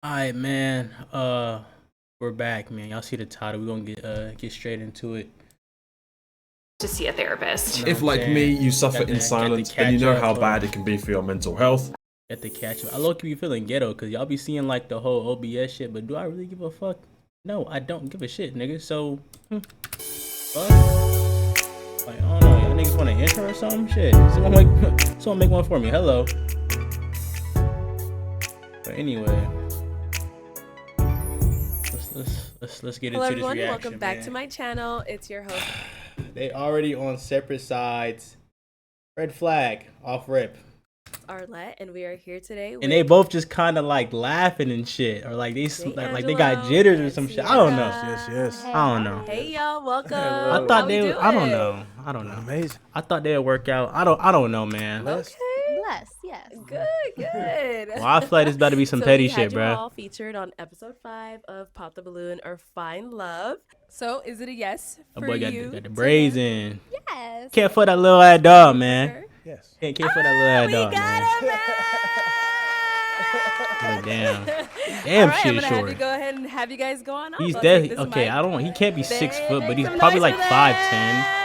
All right, man. We're back, man. Y'all see the title? We're gonna get straight into it. To see a therapist. You know If, what I'm like me, saying? you suffer Got in the silence, then you catch know up. how bad it can be for your mental health. Got the catch up. I low key be feeling ghetto because y'all be seeing like the whole OBS shit, but do I really give a fuck? No, I don't give a shit, nigga. So, fuck. Like, I don't know. Y'all niggas want an intro or something? Shit. Someone make one for me. Hello. But anyway, let's get Hello into everyone, this reaction. welcome back man. to my channel. It's your host. They already on separate sides. Red flag off rip. Arlette, and we are here today with And they both just kind of like laughing and shit, or like they got Angelo jitters or and some shit. I don't know. Yes. I don't know. Hey y'all, welcome. Hello. I thought How we they. doing? I don't know. I don't know. Amazing. I thought they'd work out. I don't know, man. Blessed. Okay. Bless, yes. Good. Well, I feel like this about to be some So petty we shit, had you bro. all featured on episode 5 of Pop the Balloon or Find Love. So is it a yes That for boy you? got the braids in. Yes. Can't for that little ass dog, man. Yes. Can't for that little ass We dog, got man. him back! But damn, All right, I'm shit gonna have short. to go ahead and have you guys go on up. He's I'll definitely take this okay. mic. I don't. He can't be 6 foot, but he's Make some probably noise like for 5'10". them.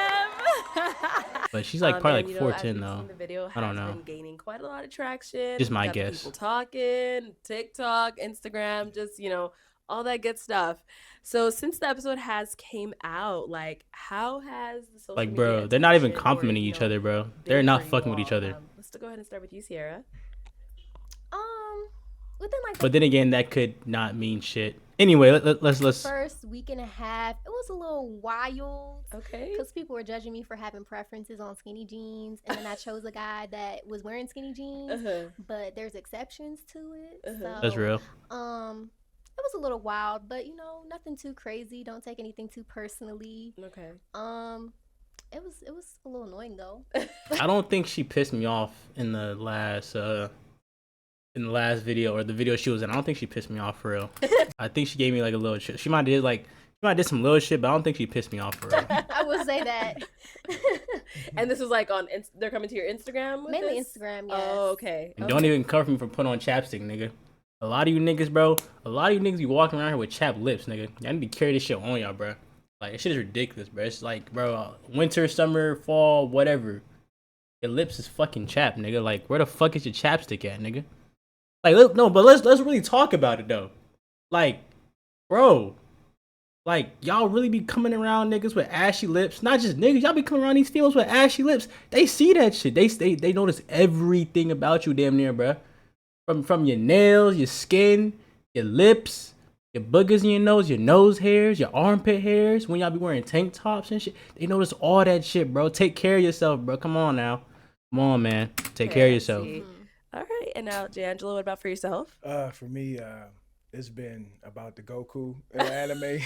But she's like probably and, like you know, as 4'10" we've though. seen, the video I don't has know. been gaining quite a lot of traction. Just my Got the guess. People talking, TikTok, Instagram, just all that good stuff. So since the episode has came out, like how has the social Like, media bro, they're not even attention complimenting or, each other, bro. been They're not for you fucking with each all? other. Let's go ahead and start with you, Sierra. Within like the But then again, that could not mean shit. Anyway, let's. first week and a half, it was a little wild. Okay. Because people were judging me for having preferences on skinny jeans. And then I chose a guy that was wearing skinny jeans. But there's exceptions to it. So, That's real. it was a little wild, but nothing too crazy. Don't take anything too personally. Okay. It was a little annoying though. I don't think she pissed me off in the last video or the video she was in. I don't think she pissed me off for real. I think she gave me like a little shit. She might have did some little shit, but I don't think she pissed me off for real. I will say that. And this was like they're coming to your Instagram with Mainly this? Instagram, yes. Oh, okay. And don't even cover me for putting on chapstick, nigga. A lot of you niggas, bro. A lot of you niggas be walking around here with chapped lips, nigga. Y'all need to carry this shit on y'all, bro. Like, this shit is ridiculous, bro. It's like, bro, winter, summer, fall, whatever. Your lips is fucking chapped, nigga. Like, where the fuck is your chapstick at, nigga? Like, let's really talk about it though. Like, bro, like y'all really be coming around niggas with ashy lips. Not just niggas, y'all be coming around these females with ashy lips. They see that shit. They notice everything about you, damn near, bro. From your nails, your skin, your lips, your boogers in your nose hairs, your armpit hairs. When y'all be wearing tank tops and shit, they notice all that shit, bro. Take care of yourself, bro. Come on now, come on, man. Take care of yourself. All right, and now, D'Angelo, what about for yourself? For me, it's been about the Goku anime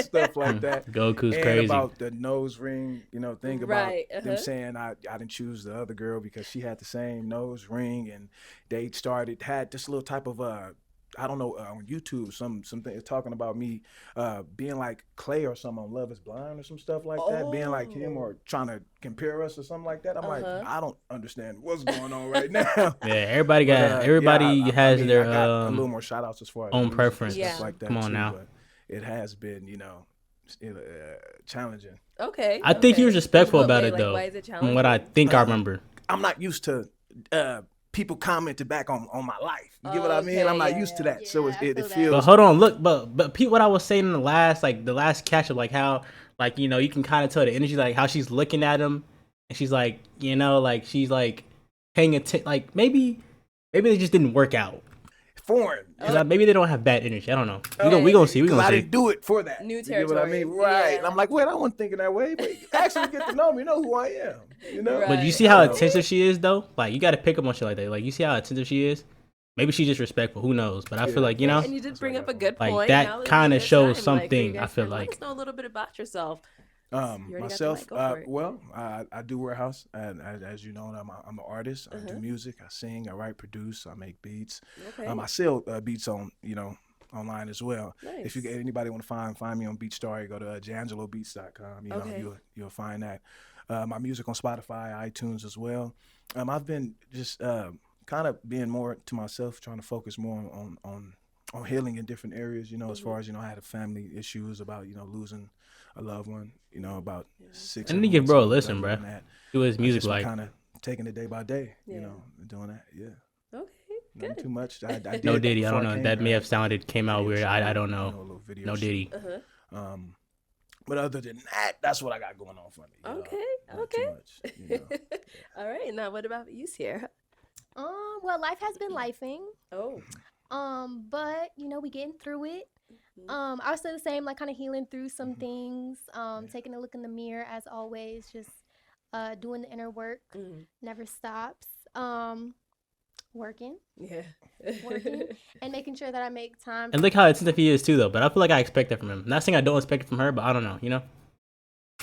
stuff like that. Goku's and crazy. about the nose ring, thing about Right, them saying I didn't choose the other girl because she had the same nose ring, and they had this little type of I don't know, on YouTube, something talking about me being like Clay or something on Love Is Blind or some stuff like that, being like him or trying to compare us or something like that. I'm like, I don't understand what's going on right now. Yeah, everybody got I has mean, their I got a little more shout outs as far as own music and preference. stuff Yeah. like that. Come on too, now. but it has been, challenging. Okay. I think he was respectful What about way? it Like, though. why is it From what I challenging? think I remember. I'm not used to people commenting back on my life. You get what I mean? Okay, I'm not yeah, used to yeah. that. So Yeah, I it feel that. feels. But hold on, look, but Pete, what I was saying in the last catch up, like how, like, you can kind of tell the energy, like how she's looking at him, and she's like, like she's like paying attention, like maybe they just didn't work out. Foreign. Maybe they don't have bad energy. I don't know. We gonna see. We 'Cause gonna I see. didn't do it for that. New You get what I mean? territory. Right. Yeah. And I'm like, wait, I wasn't thinking that way. But actually get to know me, know who I am. Right. But you see how I know. attentive she is, though. Like, you got to pick up on shit like that. Like, you see how attentive she is. Maybe she's just respectful. Who knows? But I feel like And you did bring up a good Like, point. that Now would kinda be the shows time, like, for something, you guys I feel to like. let us know a little bit about yourself. You already got the Myself, mic, go for it. well, I do warehouse, and as you know, I'm an artist. I do music, I sing, I write, produce, I make beats. Okay. I sell beats on online as well. Nice. If anybody want to find me on BeatStar, go to jangelobeats.com. Okay. You'll find that. My music on Spotify, iTunes as well. I've been just kind of being more to myself, trying to focus more on on healing in different areas. You know, as far as I had a family issues about losing a loved one. About 6. I need to give bro a listen, bro. Do his music like like. Kind of taking it day by day. Yeah. Doing that. Yeah. Okay. Nothing Good. too much. I did No Diddy. I before don't know. came That may here, have came out weird. I don't know. a little video No shoot. Diddy. But other than that, that's what I got going on for me. Okay. Not Okay. Too much, All right. Now, what about you, Sierra? Well, life has been lifing. Oh. But we getting through it. I would say the same, like kind of healing through some things. Taking a look in the mirror as always, just doing the inner work. Never stops. Working. Yeah. Working and making sure that I make time. And look how attentive he is too, though. But I feel like I expect that from him. Not saying I don't expect it from her, but I don't know.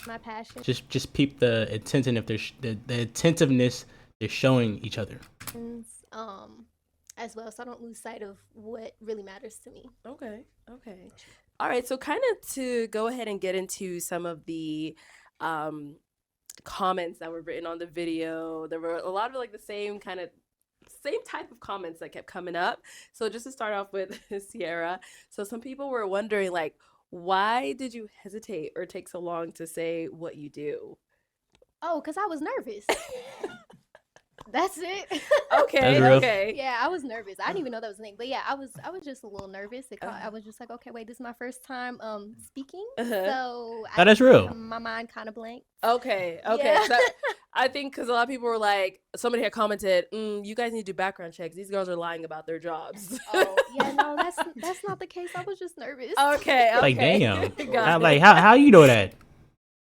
My passion. Just peep the the attentiveness they're showing each other. As well, so I don't lose sight of what really matters to me. Okay. All right. So kind of to go ahead and get into some of the comments that were written on the video. There were a lot of like the same type of comments that kept coming up. So just to start off with Sierra. So some people were wondering like, why did you hesitate or take so long to say what you do? Oh, because I was nervous. That's it. Okay. That's real. Okay. Yeah, I was nervous. I didn't even know that was a thing. But yeah, I was just a little nervous. I was just like, okay, wait, this is my first time speaking. So That's real. My mind kind of blanked. Okay. Yeah. So I think because a lot of people were like, somebody had commented, you guys need to do background checks. These girls are lying about their jobs. Oh, yeah, no, that's not the case. I was just nervous. Okay. Like damn. Got Like it. how you know that?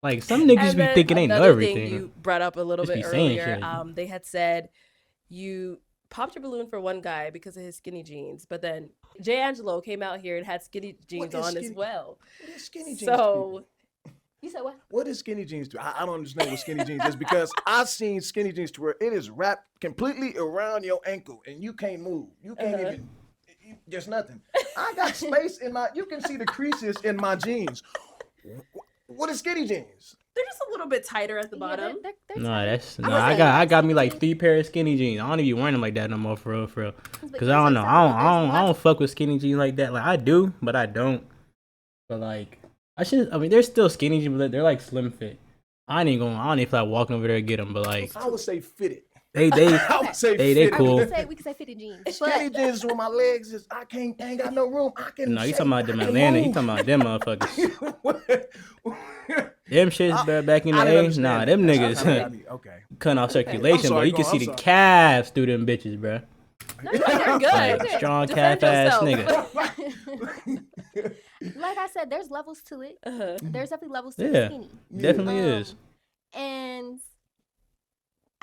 Like some niggas And be then thinking they know another everything. thing you brought up a little Just bit be saying earlier, shit. they had said you popped your balloon for one guy because of his skinny jeans, but then Jay Angelo came out here and had skinny jeans on as well. What is skinny jeans? So You said what? what does skinny jeans do? I don't understand what skinny jeans is because I've seen skinny jeans to where it is wrapped completely around your ankle and you can't move. You can't even. There's nothing. I got space in my. You can see the creases in my jeans. What is skinny jeans? they're just a little bit tighter at the bottom. They're No, tight. that's no. was I like, got me skinny like jeans. 3 pair of skinny jeans. I don't even wear them like that no more for real. Cause But I don't here's know. what's I up, don't there's fuck with skinny jeans like that. Like I do, but I don't. But like I mean, they're still skinny jeans, but they're like slim fit. I don't even feel like walking over there and get them. But like I would say fitted. they I would say they fitted. cool. We could say fitted jeans. Skinny But jeans where my legs is. I ain't got no room. I can. No, you shake, talking about them I can Atlanta? You move. talking about them motherfuckers? Them shits back in the I didn't A. understand Nah, that. them That's how I niggas got me. Okay. cutting off circulation, sorry, but you go can on, see I'm the sorry. calves through them bitches, bro. no, You're good. Like, strong Defend calf ass yourself. nigga. like I said, there's levels to it. There's definitely levels to Yeah. the skinny. Definitely is. And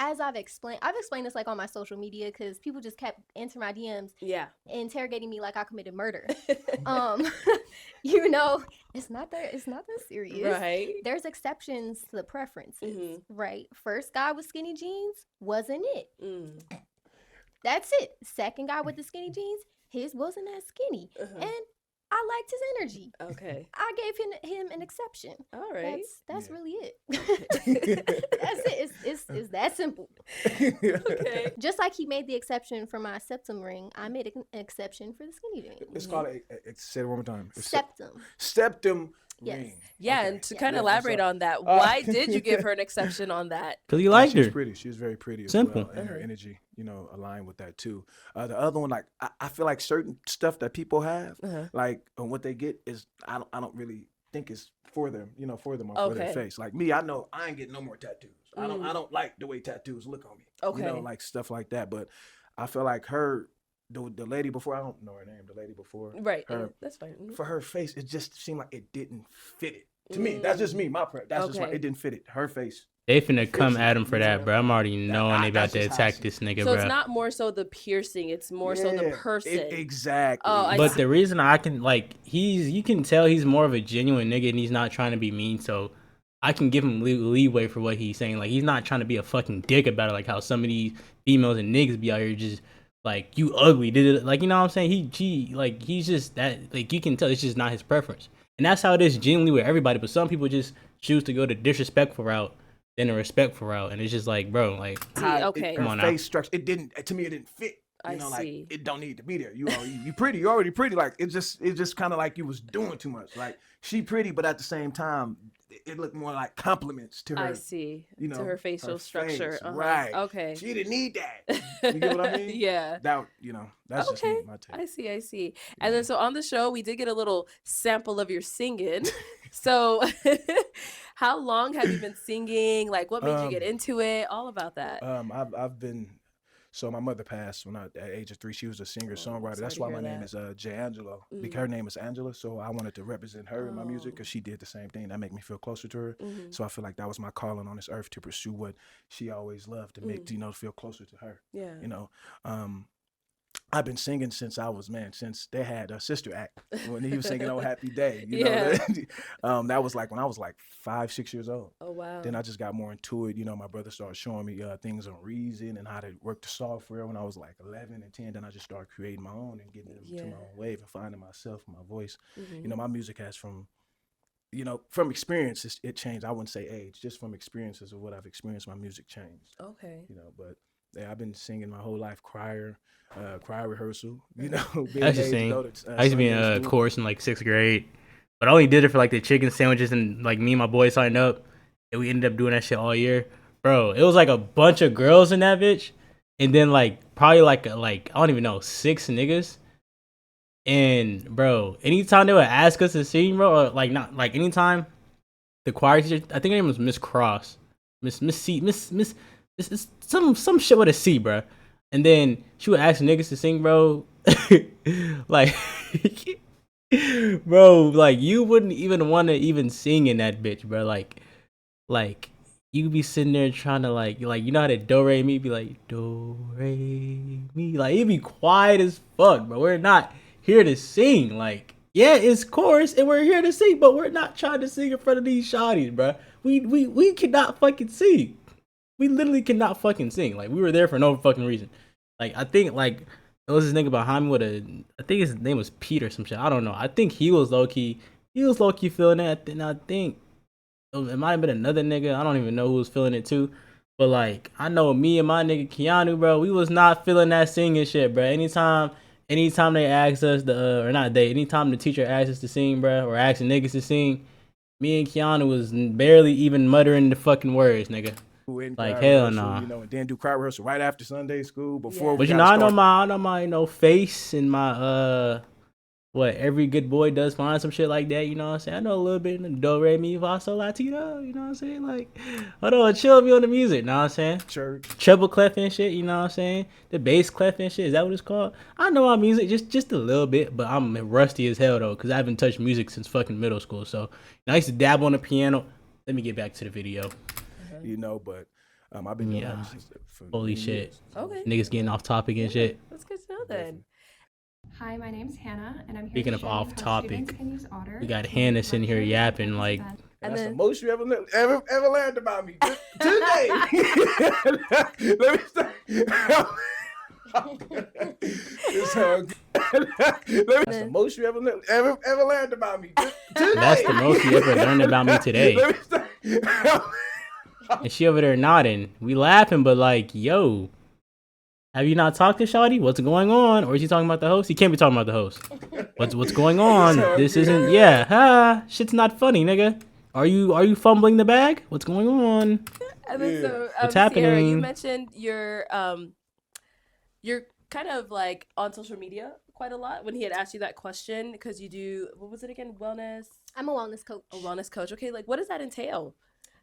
as I've explained this like on my social media because people just kept entering my DMs Yeah. interrogating me like I committed murder. Uh-huh. It's not that serious. Right. There's exceptions to the preferences, Mhm. right? First guy with skinny jeans wasn't it. Mm. That's it. Second guy with the skinny jeans, his wasn't as skinny, Uh-huh. and I liked his energy. Okay. I gave him an exception. All right. That's Yeah. really it. That's it. It's that simple. Okay. Just like he made the exception for my septum ring, I made an exception for the skinny jeans. It's called say it one more time. Septum. Septum Yes. ring. Yeah, Okay. and to Yeah. kind of Yeah, that's elaborate all. on that, why did you give her an exception on that? Cause you liked She was her. pretty. She was very pretty as Simple. well, and her energy, aligned with that too. The other one, like I feel like certain stuff that people have, like what they get is I don't really think is for them, for them or for their Okay. face. Like me, I know I ain't getting no more tattoos. I don't like the way tattoos look on me. Okay. Like stuff like that. But I feel like the lady before, I don't know her name. The lady before, Right. Her, That's fine. Mhm. for her face, it just seemed like it didn't fit it. To me, that's just me. That's just Okay. it didn't fit it. Her face. They finna come at him for that, bro. I'm already knowing they about that's to just how I attack see this nigga, So bro. it's not more so the piercing; it's more so the Yeah, person. Exactly. Oh, I But see. the reason I can you can tell he's more of a genuine nigga and he's not trying to be mean. So I can give him leeway for what he's saying. Like he's not trying to be a fucking dick about it. Like how some of these females and niggas be out here just like you ugly. Did it like you know what I'm saying? He's just that like you can tell it's just not his preference. And that's how it is genuinely with everybody. But some people just choose to go the disrespectful route than the respectful route. And it's just like, bro, like See, okay. Come Her on now. face structure. It didn't fit. I like see. it don't need to be there. You know, you pretty, you already pretty. Like it just kind of like you was doing too much. Like she pretty, but at the same time, it looked more like compliments to her. I see. You know, To her facial structure. face, Uh-huh. right? Okay. She didn't need that. You get what I mean? Yeah. That that's just Okay. me, my take. I see. And then so on the show, we did get a little sample of your singing. So how long have you been singing? Like what made you get into it? All about that. I've been. So my mother passed when at age of 3. She was a singer songwriter. sorry That's to why hear my name that. is J Angelo. Because her name is Angela. So I wanted to represent her in my music because she did the same thing. That made me feel closer to her. So I feel like that was my calling on this earth, to pursue what she always loved, to make feel closer to her. Yeah. You know, I've been singing since since they had a Sister Act, when he was singing "Oh Happy Day." You know, that was like when I was like 5, 6 years old. Oh wow. Then I just got more into it. You know, my brother started showing me things on Reason and how to work the software when I was like 11 and 10. Then I just started creating my own and getting into my own wave and finding myself, my voice. You know, my music has from experiences, it changed. I wouldn't say age, just from experiences of what I've experienced, my music changed. Okay. You know, but yeah, I've been singing my whole life, choir rehearsal, you know. I used to sing. I used to be in a chorus in like 6th grade, but I only did it for like the chicken sandwiches, and like me and my boys signed up, and we ended up doing that shit all year, bro. It was like a bunch of girls in that bitch, and then like probably like I don't even know, 6 niggas. And bro, anytime they would ask us to sing, bro, or like not like anytime the choir teacher, I think her name was Miss Cross, Miss it's some shit with a C, bro. And then she would ask niggas to sing, bro. Like, bro, like you wouldn't even want to even sing in that bitch, bro. Like you be sitting there trying to like you know how to do re mi, be like do re mi, like it'd be quiet as fuck, bro. We're not here to sing. Like, yeah, it's chorus and we're here to sing, but we're not trying to sing in front of these shawties, bro. We cannot fucking sing. We literally cannot fucking sing. Like, we were there for no fucking reason. Like, I think, like, there was this nigga behind me with I think his name was Pete or some shit. I don't know. I think he was low-key feeling it. And I think it might have been another nigga. I don't even know who was feeling it, too. But, like, I know me and my nigga Keanu, bro, we was not feeling that singing shit, bro. Anytime they asked us, anytime the teacher asked us to sing, bro, or asking niggas to sing, me and Keanu was barely even muttering the fucking words, nigga. Like, hell no. Nah. You know, and then do choir rehearsal right after Sunday school before. But you know, I know my face and my what every good boy does find some shit like that. You know what I'm saying? I know a little bit in the do re mi fa sol la ti do. You know what I'm saying? Like, hold on, chill me on the music. You know what I'm saying? Church. Treble clef and shit. You know what I'm saying? The bass clef and shit. Is that what it's called? I know my music just a little bit, but I'm rusty as hell though, cause I haven't touched music since fucking middle school. So, you know, I used to dabble on the piano. Let me get back to the video. You know, but I've been doing that for holy shit. Years. Okay. Niggas getting off topic and shit. That's good to know then. Hi, my name's Hannah, and I'm here Speaking to of show you off how topic, students can use Otter we got to Hannah make sitting here lectures yapping and like. events. And that's then, the most you ever learned about me today. Let me start. It's all good. That's the most you ever learned about me today. That's the most you ever learned about me today. And she over there nodding. We laughing, but like, yo, have you not talked to Shawty? What's going on? Or is he talking about the host? He can't be talking about the host. What's going on? This isn't. Yeah, shit's not funny, nigga. Are you fumbling the bag? What's going on? And then so, What's Sierra, happening? you mentioned you're kind of like on social media quite a lot when he had asked you that question, because you do, what was it again? Wellness? I'm a wellness coach. A wellness coach. Okay, like what does that entail?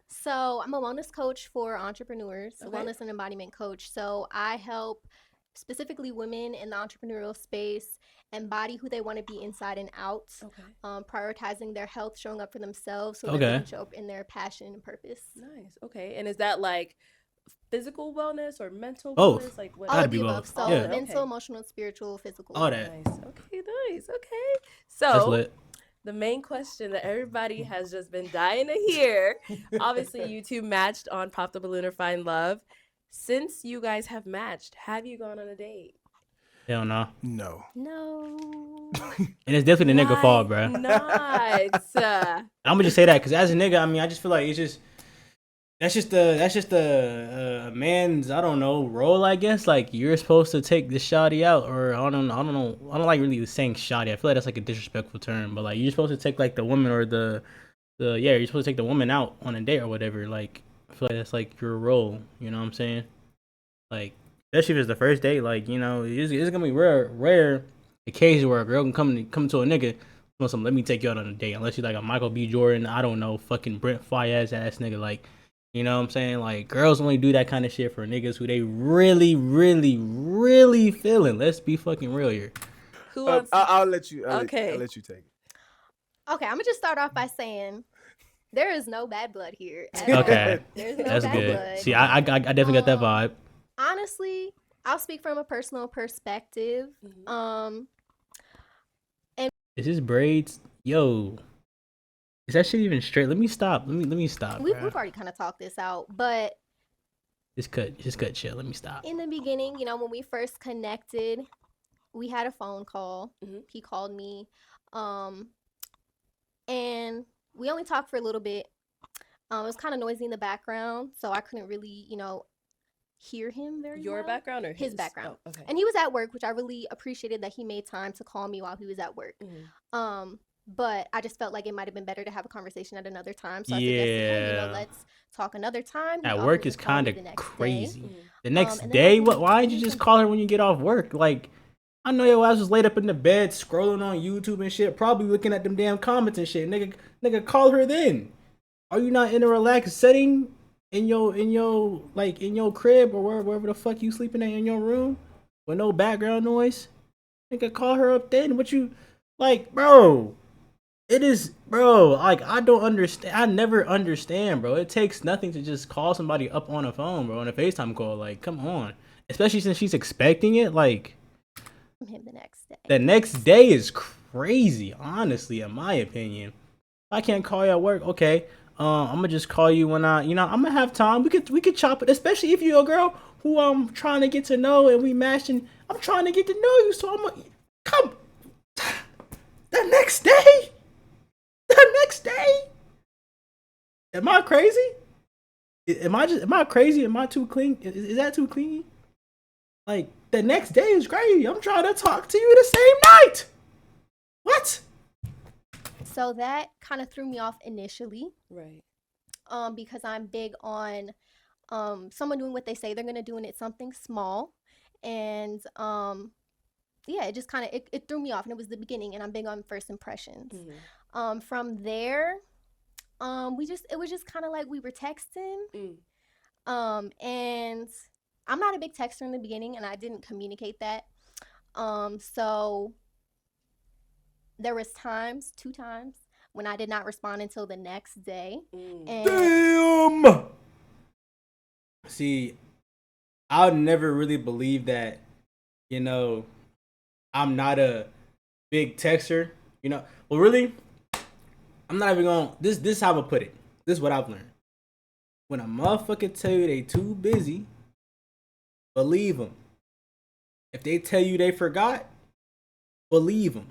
So I'm a wellness coach for entrepreneurs, a Okay. wellness and embodiment coach. So I help specifically women in the entrepreneurial space embody who they want to be inside and out, Okay. prioritizing their health, showing up for themselves so that Okay. they can show up in their passion and purpose. Nice. Okay. And is that like physical wellness or mental Both. wellness? Like what? All Gotta of be the both. above. So Yeah. mental, emotional, spiritual, physical. All that. Nice. Okay, nice. Okay. That's So lit. the main question that everybody has just been dying to hear. Obviously, you two matched on Pop the Balloon or Find Love. Since you guys have matched, have you gone on a date? Hell no. No. No. And it's definitely the nigga fault, Why bro. not? I'm gonna just say that because as a nigga, I mean, I just feel like it's just That's just the man's, I don't know, role, I guess. Like, you're supposed to take the shawty out, or I don't know. I don't like really saying shawty. I feel like that's like a disrespectful term, but like, you're supposed to take like the woman or yeah, you're supposed to take the woman out on a date or whatever. Like, I feel like that's like your role. You know what I'm saying? Like, especially if it's the first date. Like, you know, it's gonna be rare occasion where a girl can come to a nigga. Let me take you out on a date, unless you're like a Michael B. Jordan, I don't know, fucking Brent Fayez ass nigga. Like, you know what I'm saying? Like, girls only do that kind of shit for niggas who they really, really, really feeling. Let's be fucking real here. Who wants? I'll let you. Okay. I'll let you take it. Okay, I'm gonna just start off by saying there is no bad blood here. at Okay. all. There's no That's bad good. blood. See, I definitely got that vibe. Honestly, I'll speak from a personal perspective. Is his braids? Yo, is that shit even straight? Let me stop. Let me stop. We've bruh. already kind of talked this out, but Just cut chill. Let me stop. in the beginning, you know, when we first connected, we had a phone call. He called me, and we only talked for a little bit. It was kind of noisy in the background, so I couldn't really, you know, hear him very Your well. background or His background. Oh, okay. And he was at work, which I really appreciated that he made time to call me while he was at work. But I just felt like it might have been better to have a conversation at another time. So I suggested, hey, you know, Yeah. let's talk another time. He At offered work to is call me kind the of next day. crazy. The next and then day, nothing- why did you nothing just call her when you get off work? Like, I know your ass was laid up in the bed scrolling on YouTube and shit, probably looking at them damn comments and shit. Nigga, call her then. Are you not in a relaxed setting in your crib or wherever the fuck you sleeping at in your room with no background noise? Nigga, call her up then. What you like, bro? It is, bro. Like, I don't understand. I never understand, bro. It takes nothing to just call somebody up on a phone, bro, on a FaceTime call. Like, come on. Especially since she's expecting it. Like, From him the next day. the next day is crazy, honestly, in my opinion. If I can't call you at work, okay. I'm gonna just call you when I'm gonna have time. We could chop it, especially if you're a girl who I'm trying to get to know and we matching. I'm trying to get to know you, so I'm gonna come the next day. The next day? Am I crazy? Am I crazy? Am I too clean? Is that too clean? Like, the next day is crazy. I'm trying to talk to you the same night. What? So that kind of threw me off initially. Right. Because I'm big on someone doing what they say they're gonna do, and it's something small. And yeah, it just kind of it threw me off, and it was the beginning, and I'm big on first impressions. From there, it was just kind of like we were texting. And I'm not a big texter in the beginning, and I didn't communicate that. So there was two times when I did not respond until the next day. And Damn. See, I'll never really believe that, you know, I'm not a big texter. You know, well, really, I'm not even going. This is how I'm gonna put it. This is what I've learned. When a motherfucker tell you they too busy, believe them. If they tell you they forgot, believe them.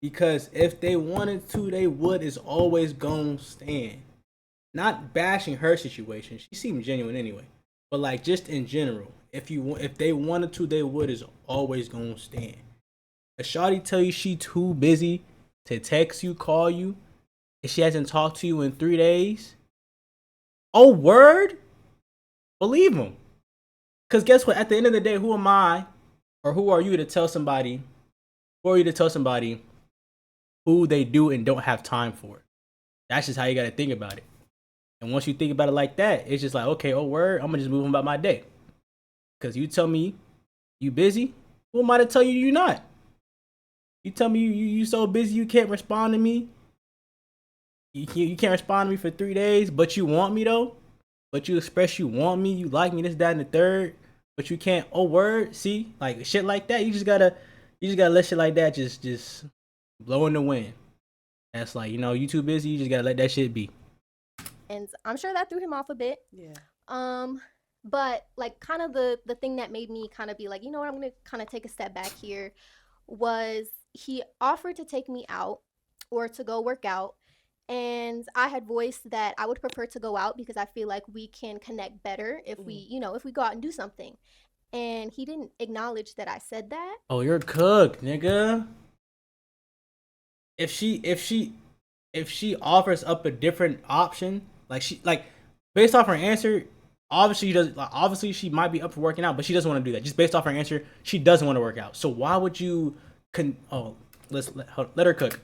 Because if they wanted to, they would. Is always gonna stand. Not bashing her situation. She seemed genuine anyway. But like, just in general, if they wanted to, they would. Is always gonna stand. A shawty tell you she too busy to text you, call you, and she hasn't talked to you in 3 days. Oh, word? Believe them. Because guess what? At the end of the day, who am I, or who are you to tell somebody, who they do and don't have time for? That's just how you got to think about it. And once you think about it like that, it's just like, okay, oh, word, I'm going to just move on about my day. Because you tell me you busy, who am I to tell you you're not? You tell me you so busy you can't respond to me. You can't respond to me for 3 days, but you want me though. But you express you want me, you like me, this, that, and the third. But you can't. Oh, word. See, like shit like that. You just gotta let shit like that just blow in the wind. That's like, you too busy. You just gotta let that shit be. And I'm sure that threw him off a bit. Yeah. But like kind of the thing that made me kind of be like, you know what, I'm gonna kind of take a step back here, was he offered to take me out or to go work out, And I had voiced that I would prefer to go out because I feel like we can connect better if we, if we go out and do something. And he didn't acknowledge that I said that. Oh, you're cooked, nigga. If she offers up a different option, like based off her answer, obviously she might be up for working out, but she doesn't want to do that. Just based off her answer, she doesn't want to work out. So why would you let her cook.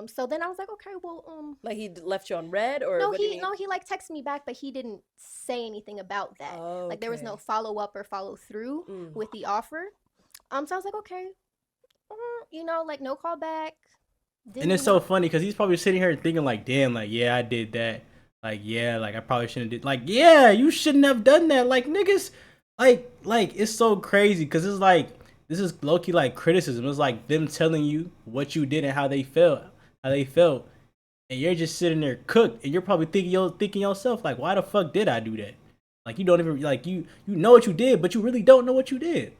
So then I was like, okay, well, Like he left you on red, or no, what do you he mean? no, he like texted me back, but he didn't say anything about that. Oh, like there was no okay. follow up or follow through with the offer. So I was like, okay, like no call back. And it's so funny because he's probably sitting here thinking like, damn, like yeah, I did that. Like yeah, like I probably shouldn't did. Like yeah, you shouldn't have done that. Like niggas, like it's so crazy because it's like this is low key like criticism. It's like them telling you what you did and how they felt, and you're just sitting there cooked, and you're probably thinking yourself like, why the fuck did I do that? Like you don't even like you know what you did, but you really don't know what you did.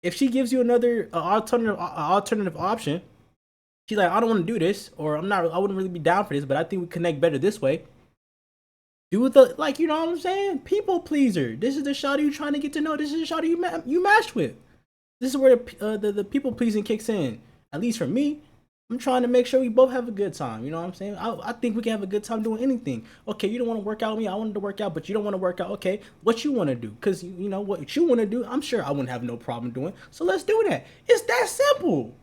If she gives you another alternative option, she's like, I don't want to do this, or I wouldn't really be down for this, but I think we connect better this way. Do the you know what I'm saying? People pleaser. This is the shawty you trying to get to know. This is the shawty you matched with. This is where the people pleasing kicks in. At least for me, I'm trying to make sure we both have a good time. You know what I'm saying? I think we can have a good time doing anything. Okay, you don't want to work out with me. I wanted to work out, but you don't want to work out. Okay, what you want to do? Because you know what you want to do, I'm sure I wouldn't have no problem doing. So let's do that. It's that simple.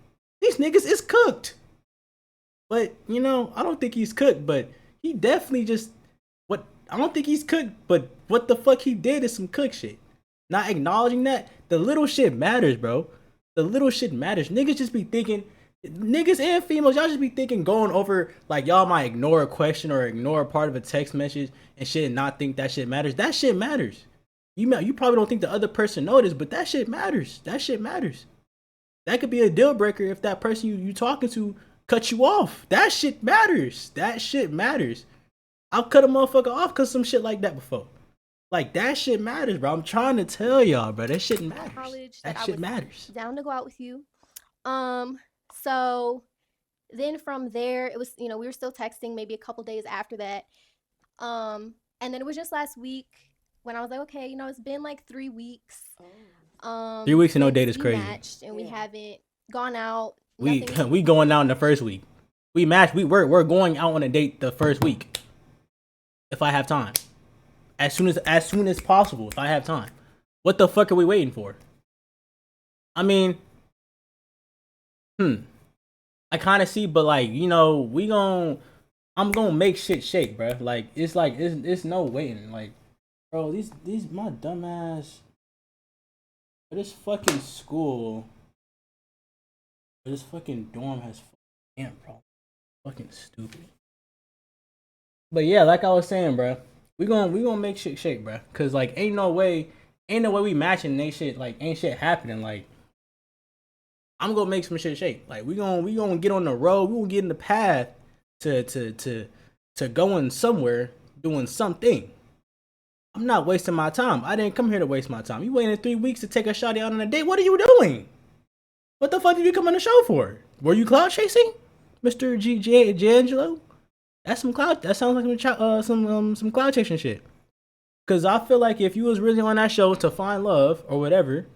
These niggas is cooked. But, I don't think he's cooked, but he definitely I don't think he's cooked, but what the fuck he did is some cook shit. Not acknowledging that, the little shit matters, bro. The little shit matters. Niggas just be thinking, niggas and females, y'all just be thinking going over, like, y'all might ignore a question or ignore a part of a text message and shit and not think that shit matters. That shit matters. You probably don't think the other person noticed, but that shit matters. That shit matters. That could be a deal breaker if that person you talking to cut you off. That shit matters. That shit matters. I've cut a motherfucker off because some shit like that before. Like, that shit matters, bro. I'm trying to tell y'all, bro. That shit matters. That shit matters. Down to go out with you. So then from there, it was, we were still texting maybe a couple days after that. And then it was just last week when I was like, okay, it's been like 3 weeks. 3 weeks and no date is crazy. Matched and we haven't gone out. We going out in the first week. We matched. We're going out on a date the first week. If I have time. As soon as possible, if I have time. What the fuck are we waiting for? I mean, I kind of see, but like, I'm gonna make shit shake, bro. Like, it's no waiting. Like, bro, these my dumb ass. This fucking school, this fucking dorm has damn bro, fucking stupid. But yeah, like I was saying, bro, we gonna make shit shake, bro. Cause like ain't no way we matching they shit. Like ain't shit happening. Like I'm gonna make some shit shake. Like we gonna get on the road. We gonna get in the path to going somewhere, doing something. I'm not wasting my time. I didn't come here to waste my time. You waited 3 weeks to take a shawty out on a date. What are you doing? What the fuck did you come on the show for? Were you cloud chasing, Mr. D'Angelo? That's some cloud. That sounds like some cloud chasing shit. Cause I feel like if you was really on that show to find love or whatever,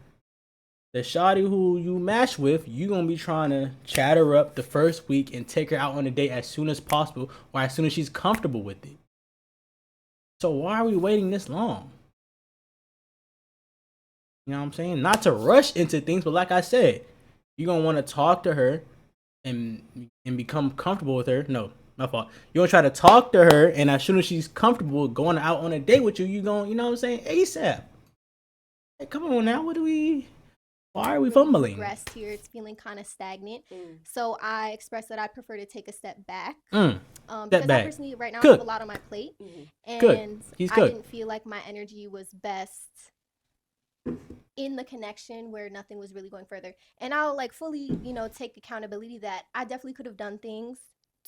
the shawty who you match with, you gonna be trying to chat her up the first week and take her out on a date as soon as possible or as soon as she's comfortable with it. So why are we waiting this long? You know what I'm saying? Not to rush into things, but like I said, you're going to want to talk to her and become comfortable with her. No, my fault. You're going to try to talk to her, and as soon as she's comfortable going out on a date with you, you're going, you know what I'm saying, ASAP. Hey, come on now. Why are we fumbling? Progressed here. It's feeling kind of stagnant. So I expressed that I prefer to take a step back. Because I personally right now have a lot on my plate. And I didn't feel like my energy was best in the connection where nothing was really going further. And I'll like fully, take accountability that I definitely could have done things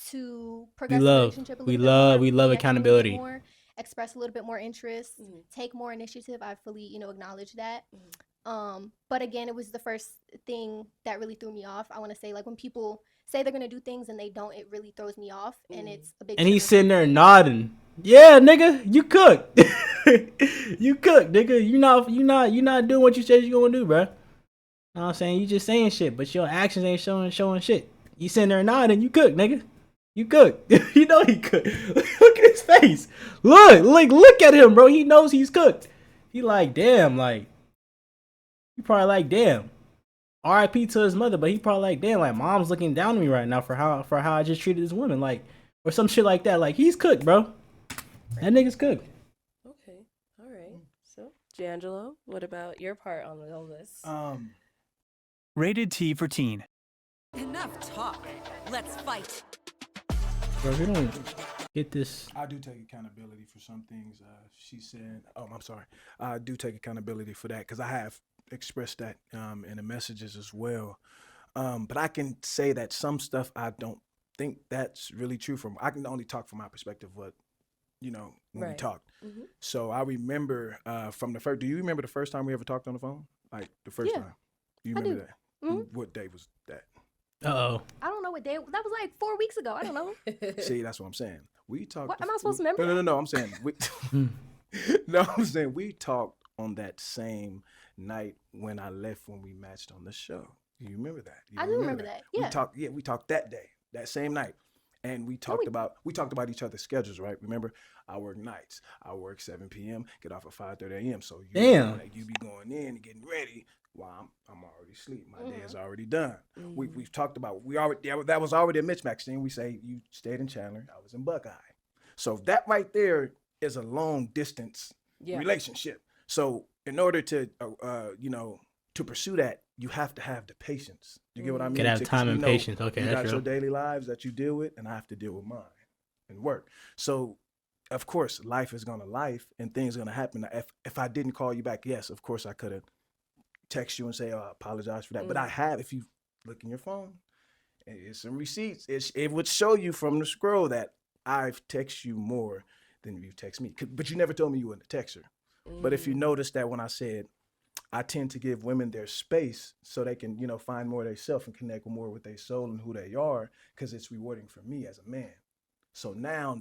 to progress the relationship a little bit more. We love accountability. Express a little bit more interest, take more initiative. I fully, acknowledge that. But again, it was the first thing that really threw me off. I want to say, like, when people say they're gonna do things and they don't, it really throws me off, and it's a big. And he's trigger. sitting there nodding. Yeah, nigga, you cooked. You cooked, nigga. You not doing what you said you gonna do, bro. Know what I'm saying? You just saying shit, but your actions ain't showing shit. You sitting there nodding, you cooked, nigga. You cooked. You know he cooked. Look at his face. Look at him, bro. He knows he's cooked. He like, damn, like, he probably like, damn. R.I.P. to his mother, but he probably like, damn, like, mom's looking down on me right now for how I just treated this woman, like, or some shit like that. Like, he's cooked, bro. That nigga's cooked. Okay, all right. So, D'Angelo, what about your part on all this? Rated T for teen. Enough talk. Let's fight. Bro, we don't get this. I do take accountability for some things. She said, "Oh, I'm sorry. I do take accountability for that because I have expressed that in the messages as well. But I can say that some stuff I don't think that's really true. I can only talk from my perspective. What when we talked. Mm-hmm. So I remember from the first. Do you remember the first time we ever talked on the phone? Like the first time. Do you remember that? Mm-hmm. What day was that? Uh-oh. I don't know what day. That was like 4 weeks ago. I don't know. See, that's what I'm saying. We talked. What am I supposed to remember? No. I'm saying we. No, I'm saying we talked on that same night when I left when we matched on the show. Do you remember that? I do remember that. Yeah. We talked that day, that same night, and we talked about each other's schedules. Right? Remember, I work nights. I work 7 p.m. Get off at 5:30 a.m. So you be going in and getting ready. While I'm already asleep. My day is already done. We've talked about that was already a mismatch thing. We say you stayed in Chandler, I was in Buckeye. So that right there is a long distance relationship. So in order to to pursue that, you have to have the patience. You get what I mean? You gotta have time and patience. Okay, you that's got real. your daily lives that you deal with, and I have to deal with mine and work. So of course, life is gonna life, and things are gonna happen. If I didn't call you back, yes, of course I could have text you and say, I apologize for that. But I have, if you look in your phone, it's some receipts. It would show you from the scroll that I've texted you more than you text me. But you never told me you were a texter. But if you notice that when I said, I tend to give women their space so they can, find more of themselves and connect more with their soul and who they are, because it's rewarding for me as a man. So now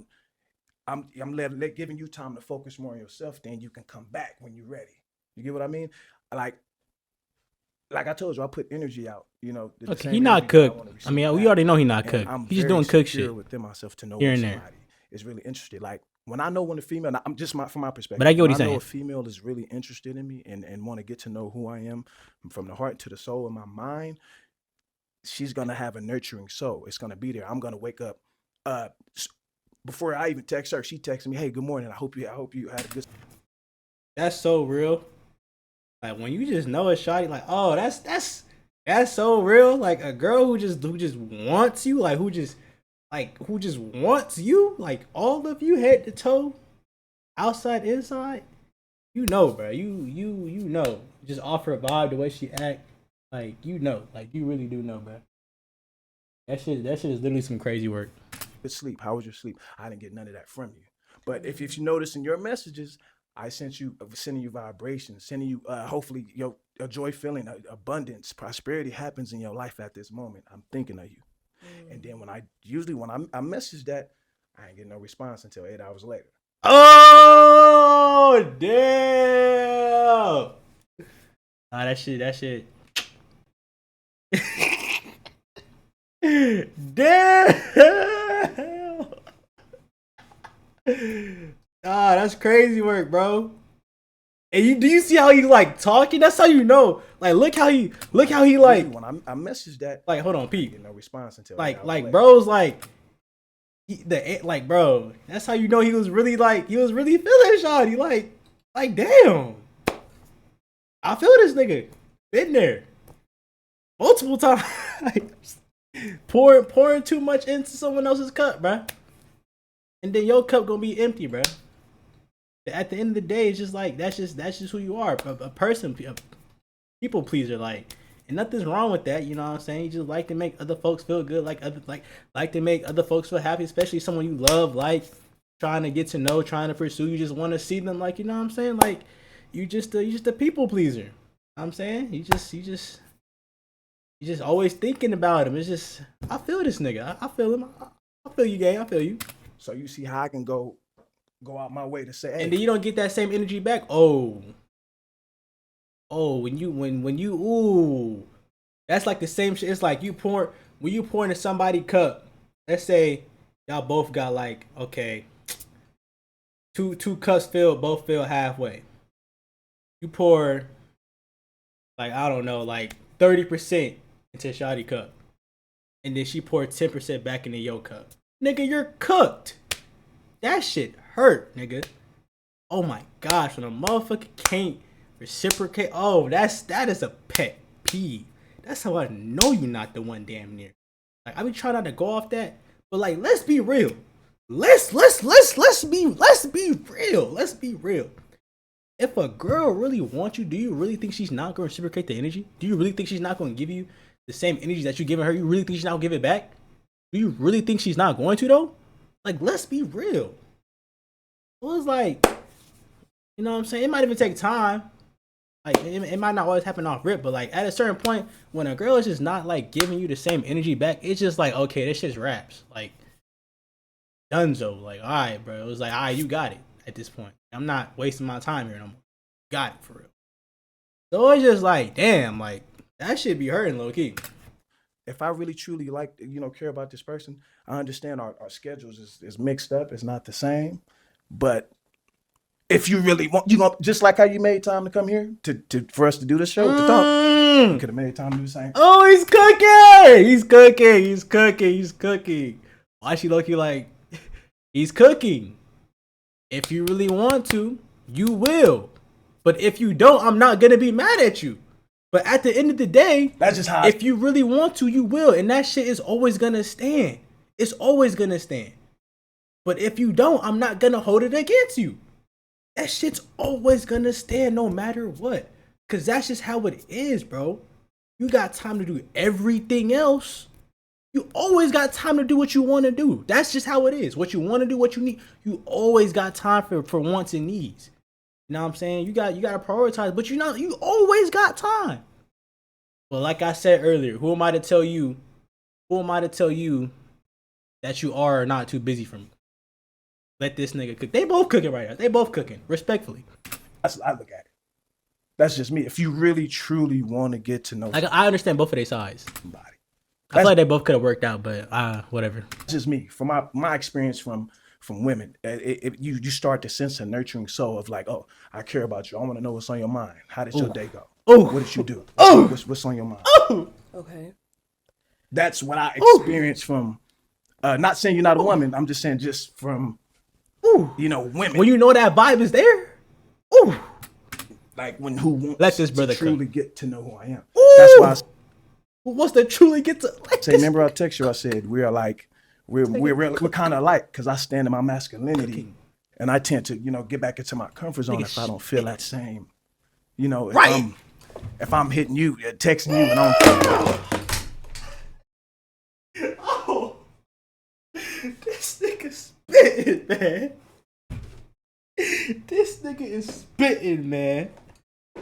I'm giving you time to focus more on yourself, then you can come back when you're ready. You get what I mean? Like I told you, I put energy out. Okay, he not cooked. I mean, we already know he not cooked. He's just doing cook shit. Within myself to know here when and there. somebody is really interested. Like when I know when a female, I'm just from my perspective. But I get what he's when I know saying. a female is really interested in me and want to get to know who I am from the heart to the soul in my mind, she's gonna have a nurturing soul. It's gonna be there. I'm gonna wake up. Before I even text her, she texted me, "Hey, good morning. I hope you had a good." That's so real. Like when you just know a shawty, like, oh, that's so real. Like a girl who just wants you, like who just wants you, like all of you head to toe, outside, inside. Bro. You know. Just off her vibe, the way she act, like like you really do know, bro. That shit is literally some crazy work. Good sleep. How was your sleep? I didn't get none of that from you. But if you notice in your messages, I sending you vibrations, sending you hopefully a joy feeling, abundance, prosperity happens in your life at this moment. I'm thinking of you. And then when I message that, I ain't getting no response until 8 hours later. Oh damn! That shit. Damn! That's crazy work, bro. And do you see how he like talking? That's how you know. Like, look how he like. When I messaged that, like, hold on, Pete. Get no response until bro's like, bro. That's how you know he was really feeling shawty. Like, damn. I feel this nigga. Been there multiple times. pouring too much into someone else's cup, bro. And then your cup gonna be empty, bro. At the end of the day, it's just like that's just who you are. A person, a people pleaser, like, and nothing's wrong with that. You know what I'm saying? You just like to make other folks feel good, like to make other folks feel happy, especially someone you love, like trying to get to know, trying to pursue. You just want to see them, like, you know what I'm saying? Like, you just a people pleaser. I'm saying you just always thinking about him. It's just I feel this nigga. I feel him. I feel you, gay. I feel you. So you see how I can go out my way to say, hey. And then you don't get that same energy back. Oh, when you ooh, that's like the same shit. It's like when you pour into somebody cup. Let's say y'all both got like okay, two cups filled, both filled halfway. You pour like I don't know, like 30% into Shawty cup, and then she poured 10% back into your cup. Nigga, you're cooked. That shit hurt, nigga. Oh my gosh, when a motherfucker can't reciprocate, that is a pet peeve. That's how I know you're not the one damn near. Like I be trying not to go off that, but like let's be real. Let's be real. Let's be real. If a girl really wants you, do you really think she's not going to reciprocate the energy? Do you really think she's not going to give you the same energy that you're giving her? You really think she's not going to give it back? Do you really think she's not going to though? Like let's be real. It was like, you know what I'm saying? It might even take time. Like it might not always happen off rip, but like at a certain point, when a girl is just not like giving you the same energy back, it's just like okay, this shit's raps. Like Dunzo, like all right, bro. It was like all right, you got it at this point. I'm not wasting my time here no more. Got it for real. So it's just like damn, like that shit be hurting low key. If I really truly like, care about this person, I understand our schedules is mixed up. It's not the same, but if you really want, just like how you made time to come here for us to do this show, to talk, you could have made time to do the same. Oh, he's cooking! He's cooking. Why she low-key like, he's cooking. If you really want to, you will. But if you don't, I'm not gonna be mad at you. But at the end of the day, that's just how. If you really want to, you will, and that shit is always gonna stand. It's always gonna stand. But if you don't, I'm not gonna hold it against you. That shit's always gonna stand no matter what. Cause that's just how it is, bro. You got time to do everything else. You always got time to do what you want to do. That's just how it is. What you want to do, what you need. You always got time for wants and needs. You know what I'm saying? You gotta prioritize, but you always got time. But like I said earlier, who am I to tell you that you are not too busy for me? Let this nigga cook. They both cooking right now. They both cooking, respectfully. That's what I look at it. That's just me. If you really, truly want to get to know like, I understand both of their sides. somebody. I feel like they both could have worked out, but whatever. That's just me. From my experience from women, you start to sense a nurturing soul of like, oh, I care about you. I want to know what's on your mind. How did your day go? Oh, what did you do? What's on your mind? Okay. That's what I experienced from. Not saying you're not a woman. I'm just saying just from. Women. When you know that vibe is there. Ooh. Like who wants let this brother to truly get to know who I am. Ooh. That's why. Who wants to truly get to? Say, remember I text you. I said we're kind of alike because I stand in my masculinity, and I tend to get back into my comfort zone if I don't feel that same. If I'm hitting you, texting you, and I'm. Oh, this nigga spitting, man. This nigga is spitting, man.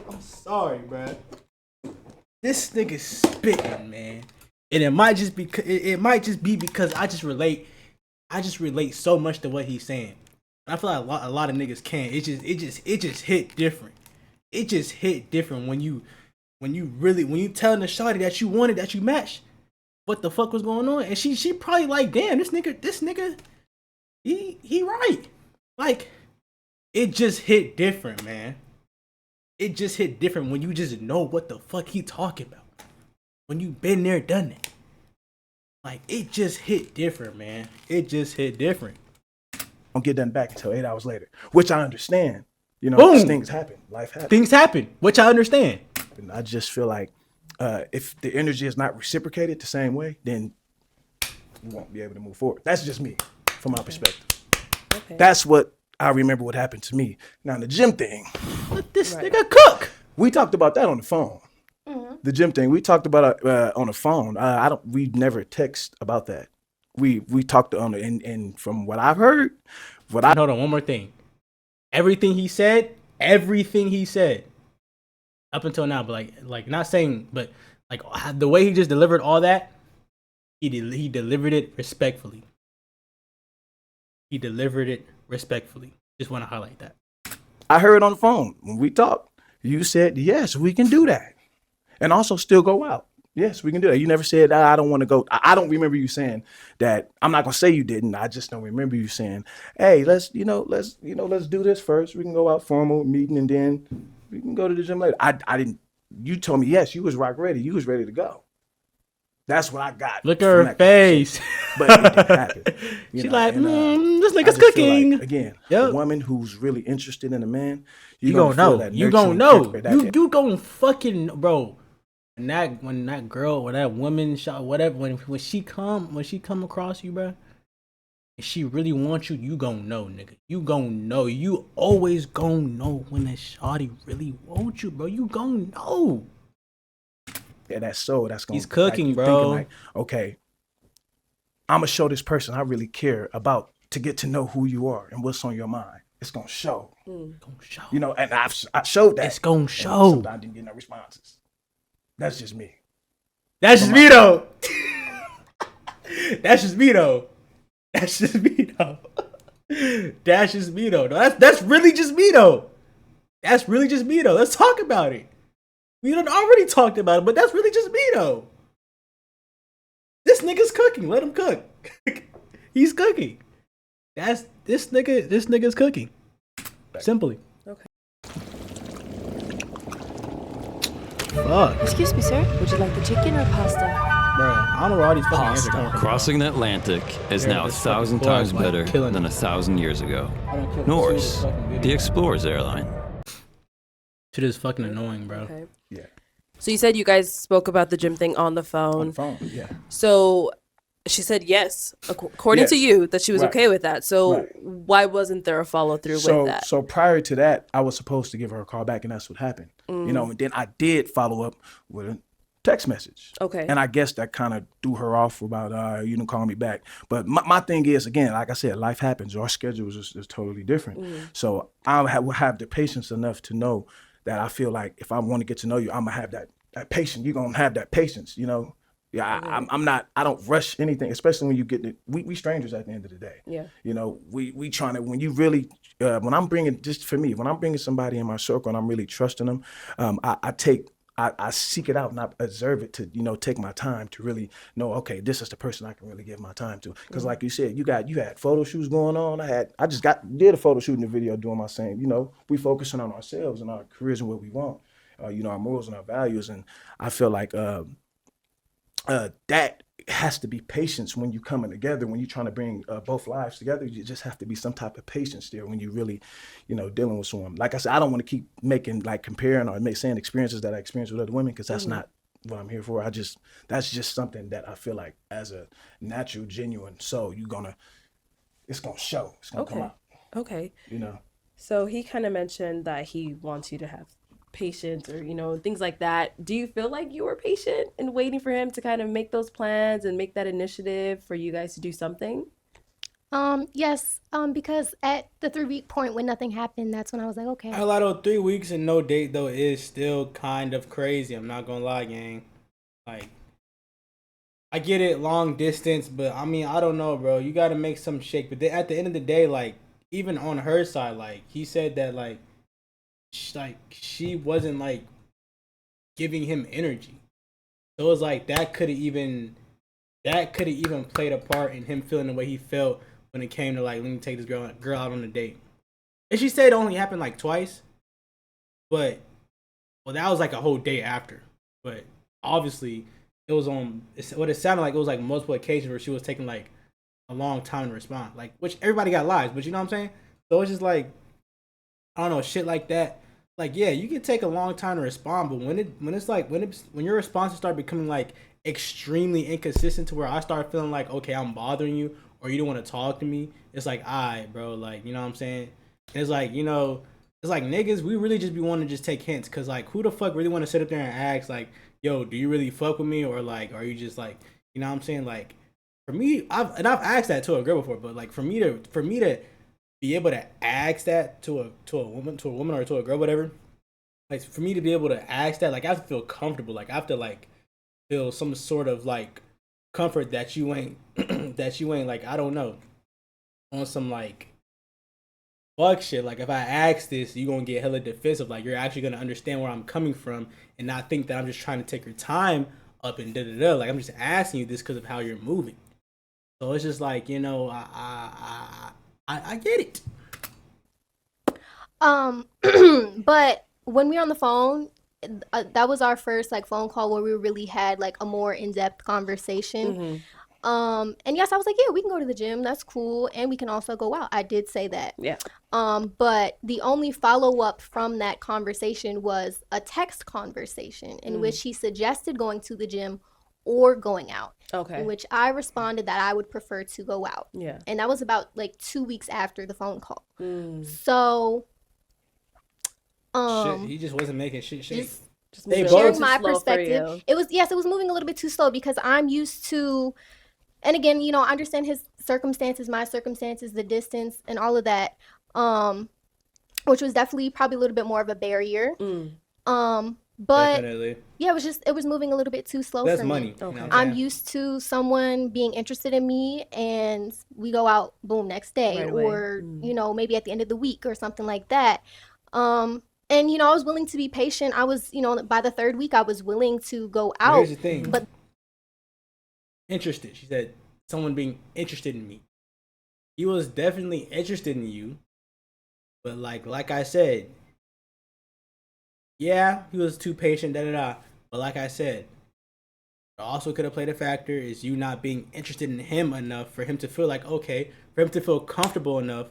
I'm sorry, bro. This nigga spitting, man. And it might just be because I just relate so much to what he's saying. I feel like a lot of niggas can't. It just hit different. It just hit different when you telling the shawty that you wanted, that you matched, what the fuck was going on, and she probably like, damn, this nigga, he right. Like, it just hit different, man. It just hit different when you just know what the fuck he talking about. When you been there, done it. Like, it just hit different, man. It just hit different. Don't get done back until 8 hours later, which I understand. Boom. Things happen. Life happens. Things happen, which I understand. And I just feel like if the energy is not reciprocated the same way, then you won't be able to move forward. That's just me, from my perspective. Okay. That's what I remember what happened to me. Now, the gym thing. Let this nigga cook. We talked about that on the phone. Mm-hmm. The gym thing. We talked about on the phone. We never text about that. We talked on it, and from what I've heard, hold on, one more thing. Everything he said, up until now, but like not saying, but like the way he just delivered all that, he delivered it respectfully. He delivered it respectfully. Just want to highlight that. I heard on the phone when we talked, you said, yes, we can do that. And also still go out. Yes, we can do that. You never said, I don't want to go. I don't remember you saying that. I'm not going to say you didn't. I just don't remember you saying, hey, let's do this first. We can go out formal meeting and then we can go to the gym later. I didn't, you told me, yes, you was rock ready. You was ready to go. That's what I got. Look at her face. But it didn't happen. She's like, this nigga's cooking. Like, again, a woman who's really interested in a man, you gonna know. You gonna know. You gonna fucking, bro. When that girl or that woman shot whatever, when she come across you, bro, and she really wants you, you gon' know, nigga. You gon' know. You always gon' know when that shawty really wants you, bro. You gon' know. Yeah, that's gonna. He's cooking, like, bro. Like, okay, I'm gonna show this person I really care about to get to know who you are and what's on your mind. It's gonna show. It's gonna show. You know, and I showed that. It's gonna show. Sometimes I didn't get no responses. That's just me. That's just me though. That's just me though. That's just me though. That's just me though. That's really just me though. That's really just me though. Let's talk about it. We done already talked about it, but that's really just me though. This nigga's cooking. Let him cook. He's cooking. This nigga's cooking. Simply. Okay. Fuck. Excuse me, sir. Would you like the chicken or pasta? Bro, I don't know where all these fucking answers come Pasta from. crossing the Atlantic is now 1,000 times better than 1,000 years ago. Norse, the Explorers airline. Shit is fucking annoying, bro. Okay. Yeah. So you said you guys spoke about the gym thing on the phone. On the phone, yeah. So she said yes, according to you, that she was okay with that. So why wasn't there a follow through with that? So prior to that, I was supposed to give her a call back, and that's what happened. You know, and then I did follow up with a text message. Okay. And I guess that kind of threw her off about, you didn't call me back. But my thing is, again, like I said, life happens. Our schedules is totally different. So I will have the patience enough to know that I feel like if I want to get to know you, I'm going to have that patience. You're going to have that patience, you know? Yeah, I don't rush anything, especially when you get to, we strangers at the end of the day. Yeah. You know, we trying to, when you really, when I'm bringing, just for me, when I'm bringing somebody in my circle and I'm really trusting them, I seek it out and I observe it to, you know, take my time to really know, okay, this is the person I can really give my time to. Because like you said, you had photo shoots going on. I just did a photo shoot in the video doing my same, you know, we focusing on ourselves and our careers and what we want, you know, our morals and our values. And I feel like, that has to be patience when you're coming together, when you're trying to bring both lives together. You just have to be some type of patience there when you really, you know, dealing with someone. Like I said, I don't want to keep making, like, comparing or saying experiences that I experienced with other women, because that's not what I'm here for. That's just something that I feel like as a natural, genuine soul, it's gonna show. It's gonna come out. Okay. You know. So he kind of mentioned that he wants you to have patience or, you know, things like that. Do you feel like you were patient and waiting for him to kind of make those plans and make that initiative for you guys to do something? Yes, because at the 3-week point when nothing happened, that's when I was like, okay. A lot of 3 weeks and no date though is still kind of crazy. I'm not gonna lie, gang. Like, I get it, long distance, but I mean, I don't know, bro. You got to make some shake. But at the end of the day, like, even on her side, like, he said that like she wasn't like giving him energy. So it was like that could have even played a part in him feeling the way he felt when it came to like, let me take this girl out on a date. And she said it only happened like twice, but that was like a whole day after. But obviously it was what it sounded like, it was like multiple occasions where she was taking like a long time to respond, like, which everybody got lives, but you know what I'm saying? So it's just like, I don't know, shit like that. Like, yeah, you can take a long time to respond, but when your responses start becoming like extremely inconsistent to where I start feeling like, okay, I'm bothering you or you don't want to talk to me, it's like, alright, bro, like, you know what I'm saying? And it's like, you know, it's like, niggas, we really just be wanting to just take hints, because like, who the fuck really want to sit up there and ask like, yo, do you really fuck with me, or like, are you just like, you know what I'm saying? Like, for me, I've asked that to a girl before, but like, for me to be able to ask that to a woman or to a girl, whatever, like for me to be able to ask that, like I have to feel comfortable. Like I have to like feel some sort of like comfort that you ain't like, I don't know, on some like fuck shit. Like if I ask this, you gonna get hella defensive. Like you're actually gonna understand where I'm coming from and not think that I'm just trying to take your time up and da da da. Like I'm just asking you this because of how you're moving. So it's just like, you know, I get it. But when we were on the phone, that was our first like phone call where we really had like a more in-depth conversation. And yes, I was like, yeah, we can go to the gym. That's cool. And we can also go out. I did say that. Yeah. But the only follow-up from that conversation was a text conversation in which he suggested going to the gym or going out. Okay. In which I responded that I would prefer to go out. Yeah. And that was about like 2 weeks after the phone call. So shit, he just wasn't making shit shake. Just sharing my perspective. It was moving a little bit too slow because I'm used to, and again, you know, I understand his circumstances, my circumstances, the distance and all of that. Which was definitely probably a little bit more of a barrier. But definitely. Yeah, it was moving a little bit too slow That's for money. me. Okay. I'm used to someone being interested in me and we go out, boom, next day, Right or you know, maybe at the end of the week or something like that. And you know, I was willing to be patient. I was, you know, by the third week, I was willing to go out. Here's the thing. But interested. She said someone being interested in me. He was definitely interested in you, but like I said, yeah, he was too patient. Da da da. But like I said, it also could have played a factor is you not being interested in him enough for him to feel like okay, for him to feel comfortable enough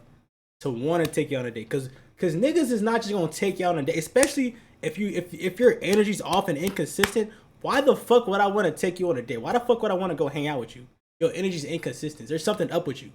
to want to take you on a date. Cause niggas is not just gonna take you on a date, especially if your energy's off and inconsistent. Why the fuck would I want to take you on a date? Why the fuck would I want to go hang out with you? Your energy's inconsistent. There's something up with you.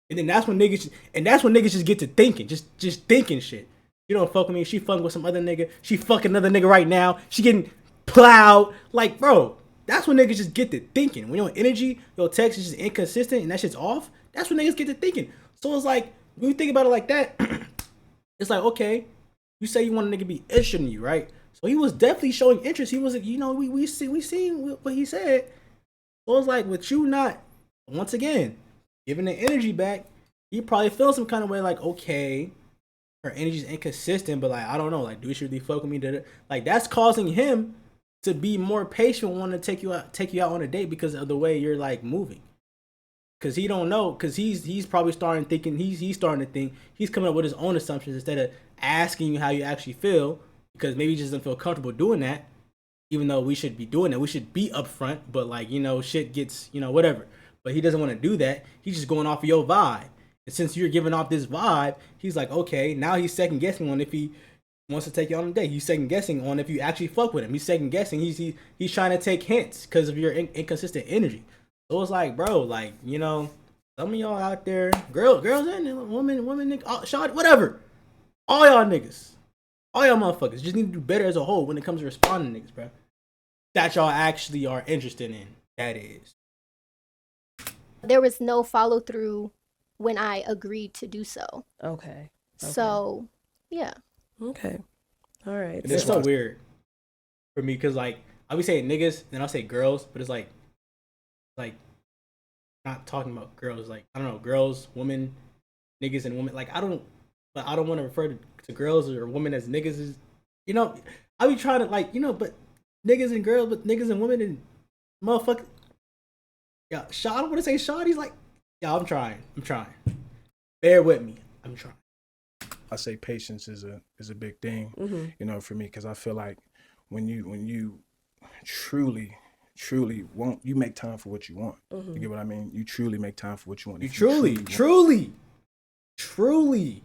And then that's when niggas just get to thinking, just thinking shit. You don't fuck with me. She fucking with some other nigga. She fucking another nigga right now. She getting plowed. Like, bro, that's when niggas just get to thinking. When your energy, your text is just inconsistent and that shit's off, that's when niggas get to thinking. So it's like, when you think about it like that, it's like, okay, you say you want a nigga to be interested in you, right? So he was definitely showing interest. He was, you know, we seen what he said. So it's like, with you not, once again, giving the energy back, you probably feel some kind of way like, okay, her energy's inconsistent, but like, I don't know, like, do she really fuck with me? Like, that's causing him to be more patient, wanting to take you out on a date because of the way you're like moving. Cause he don't know, cause he's probably starting thinking, he's starting to think, he's coming up with his own assumptions instead of asking you how you actually feel, because maybe he just doesn't feel comfortable doing that, even though we should be doing that. We should be upfront, but like, you know, shit gets, you know, whatever. But he doesn't want to do that. He's just going off of your vibe. And since you're giving off this vibe, he's like, okay, now he's second guessing on if he wants to take you on a date. He's second guessing on if you actually fuck with him. He's second guessing. He's trying to take hints because of your inconsistent energy. So it's like, bro, like, you know, some of y'all out there, girls and women, nigga, shot, whatever. All y'all niggas, all y'all motherfuckers just need to do better as a whole when it comes to responding to niggas, bro. That y'all actually are interested in. That is. there was no follow through when I agreed to do so. Okay. So, yeah. Okay. All right. It's so weird for me because, like, I'll be saying niggas, then I'll say girls, but it's like not talking about girls. Like, I don't know, girls, women, niggas, and women. Like, I don't want to refer to girls or women as niggas. Is, you know, I be trying to, like, you know, but niggas and girls, but niggas and women and motherfucker. Yeah, I don't want to say shawty's like, yeah, I'm trying. Bear with me. I'm trying. I say patience is a big thing, you know, for me, because I feel like when you truly want, you make time for what you want. You get what I mean? You truly make time for what you want. You truly,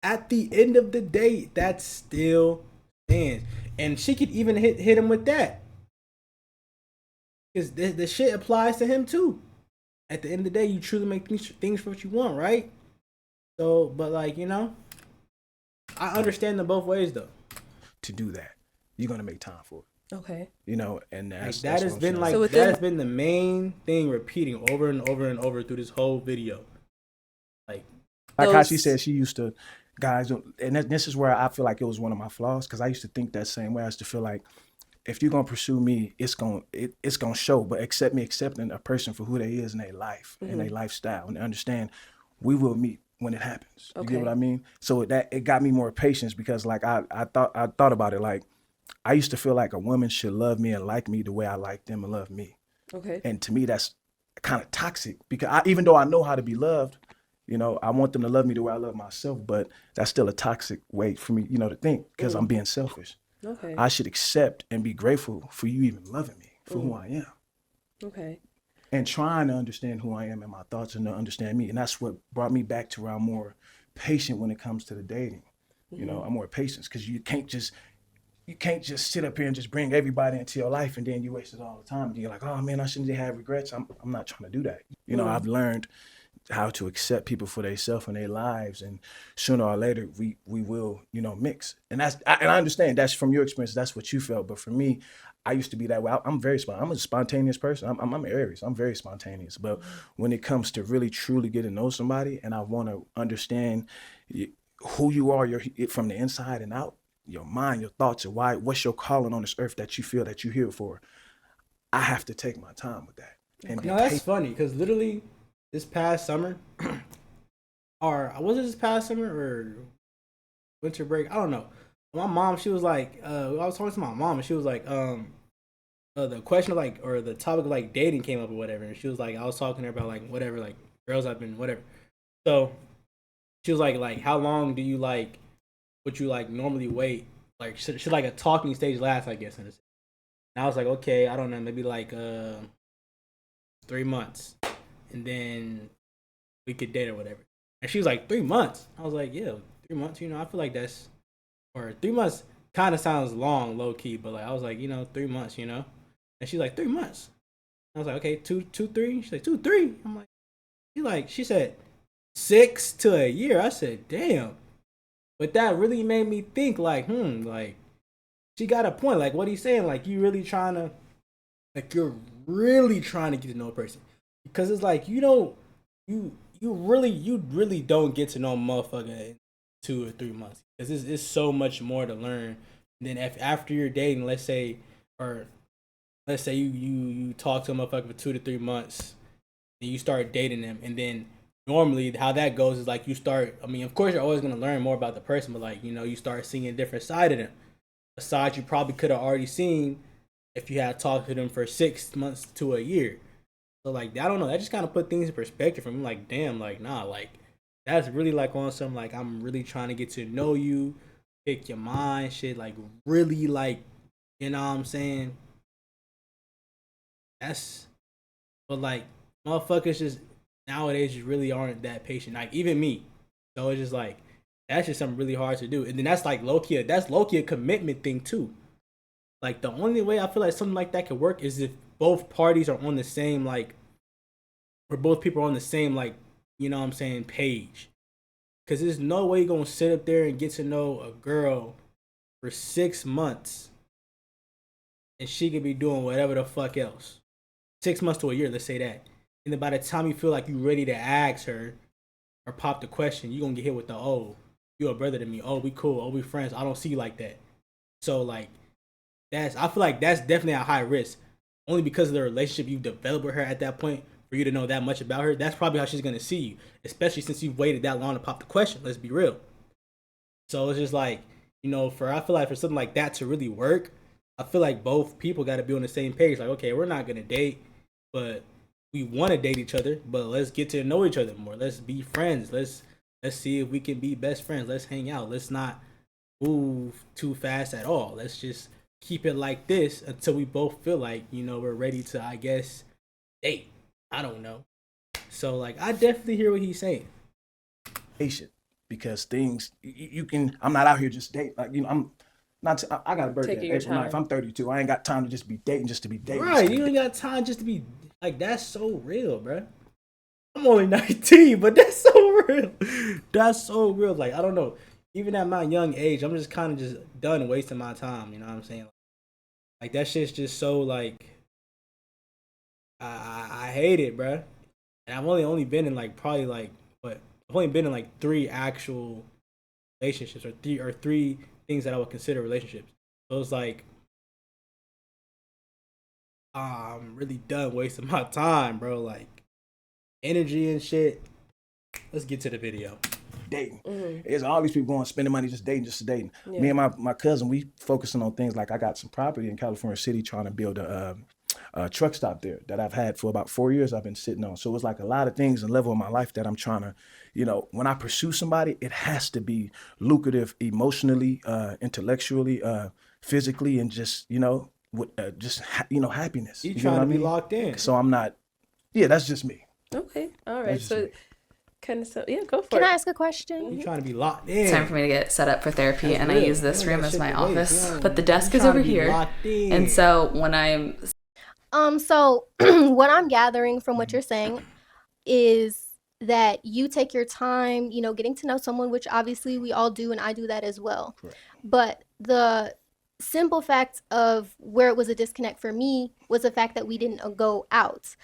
at the end of the day, that still stands. And she could even hit him with that. Because the shit applies to him too. At the end of the day, you truly make things for what you want, right? So, but like, you know, I understand them both ways though. To do that, you're gonna make time for it. Okay. You know, and that's that has been like that has been the main thing repeating over and over and over through this whole video. Like how she said she used to guys, and this is where I feel like it was one of my flaws, because I used to think that same way. I used to feel like if you're gonna pursue me, it's gonna show. But accepting a person for who they is in their life and their lifestyle, and understand we will meet when it happens. You get what I mean? So that it got me more patience, because like I thought about it, like I used to feel like a woman should love me and like me the way I like them and love me. Okay. And to me, that's kind of toxic, because even though I know how to be loved, you know, I want them to love me the way I love myself, but that's still a toxic way for me, you know, to think, because I'm being selfish. Okay. I should accept and be grateful for you even loving me for who I am. Okay. And trying to understand who I am and my thoughts, and to understand me. And that's what brought me back to where I'm more patient when it comes to the dating. You know, I'm more patient, because you can't just sit up here and just bring everybody into your life and then you waste it all the time. And you're like, oh man, I shouldn't have regrets. I'm not trying to do that. You know, I've learned how to accept people for themselves and their lives, and sooner or later we will, you know, mix. And I understand that's from your experience, that's what you felt. But for me, I used to be that way. I'm a spontaneous person. I'm Aries. I'm very spontaneous. But when it comes to really truly getting to know somebody, and I want to understand who you are, from the inside and out, your mind, your thoughts, and what's your calling on this earth that you feel that you're here for, I have to take my time with that. And no, that's funny, because literally this past summer, or was it this past summer or winter break? I don't know. My mom, she was like, I was talking to my mom, and she was like, the question of like, or the topic of like dating came up or whatever, and she was like, I was talking to her about like whatever, like girls I've been whatever. So she was like how long do you like, would you like normally wait? Like should like a talking stage last, I guess. And I was like, okay, I don't know, maybe like 3 months, and then we could date or whatever. And she was like, 3 months. I was like, yeah, 3 months. You know, I feel like that's, or 3 months kind of sounds long, low key, but like I was like, you know, 3 months, you know. And she's like, 3 months. I was like, okay, two, 3. She's like, 2, 3. I'm like, she said 6 to a year. I said, damn. But that really made me think, like, like, she got a point. Like, what he's saying, like, you're really trying to get to know a person. Because it's like, you really don't get to know a motherfucker in 2 or 3 months. Because it's so much more to learn. And then after you're dating, let's say you talk to a motherfucker for 2 to 3 months, and you start dating them, and then normally how that goes is like you start, I mean, of course you're always going to learn more about the person, but like, you know, you start seeing a different side of them, a side you probably could have already seen if you had talked to them for 6 months to a year. So like, I don't know, that just kind of put things in perspective for me. Like, damn, like, nah, like, that's really like on some, like, I'm really trying to get to know you, pick your mind, shit, like, really, like, you know what I'm saying? But like, motherfuckers just nowadays just really aren't that patient. Like, even me. So it's just like, that's just something really hard to do. And then that's like low-key a commitment thing too. Like, the only way I feel like something like that could work is if both parties are on the same, like, or both people are on the same, like, you know what I'm saying, page. Because there's no way you're going to sit up there and get to know a girl for 6 months and she could be doing whatever the fuck else. 6 months to a year, let's say that. And then by the time you feel like you're ready to ask her or pop the question, you're going to get hit with the, oh, you're a brother to me. Oh, we cool. Oh, we friends. I don't see you like that. So, like, I feel like that's definitely a high risk. Only because of the relationship you've developed with her at that point, for you to know that much about her, that's probably how she's going to see you. Especially since you've waited that long to pop the question. Let's be real. So it's just like, you know, I feel like for something like that to really work, I feel like both people got to be on the same page. Like, okay, we're not going to date, but we want to date each other, but let's get to know each other more. Let's be friends. Let's see if we can be best friends. Let's hang out. Let's not move too fast at all. Let's just keep it like this until we both feel like, you know, we're ready to, I guess, date. I don't know. So, like, I definitely hear what he's saying. Patient, because things, you can, I'm not out here just dating. Like, you know, I got a birthday in April 9th. I'm 32. I ain't got time to just be dating just to be dating. Right, you ain't got time just to be, like, that's so real, bro. I'm only 19, but that's so real. That's so real. Like, I don't know. Even at my young age, I'm just kind of just done wasting my time. You know what I'm saying? Like, that shit's just so, like, I hate it, bro. And I've only been in, like, probably, like, what? I've only been in, like, 3 actual relationships, or three things that I would consider relationships. So it's like, I'm really done wasting my time, bro. Like, energy and shit. Let's get to the video. Dating. It's all these people going spending money just dating. Yeah. Me and my cousin, we focusing on things like I got some property in California City trying to build a truck stop there that I've had for about 4 years. I've been sitting on. So it's like a lot of things and level of my life that I'm trying to, when I pursue somebody, it has to be lucrative emotionally, intellectually, physically, and just, happiness. You trying to be locked in. So I'm not, that's just me. Okay. All right. So go for it. Can I ask a question? You trying to be locked in. Time for me to get set up for therapy, and I use this room as my office, but the desk is over here. And so when I'm so what I'm gathering from what you're saying is that you take your time, getting to know someone, which obviously we all do, and I do that as well. Correct. But the simple fact of where it was a disconnect for me was the fact that we didn't go out.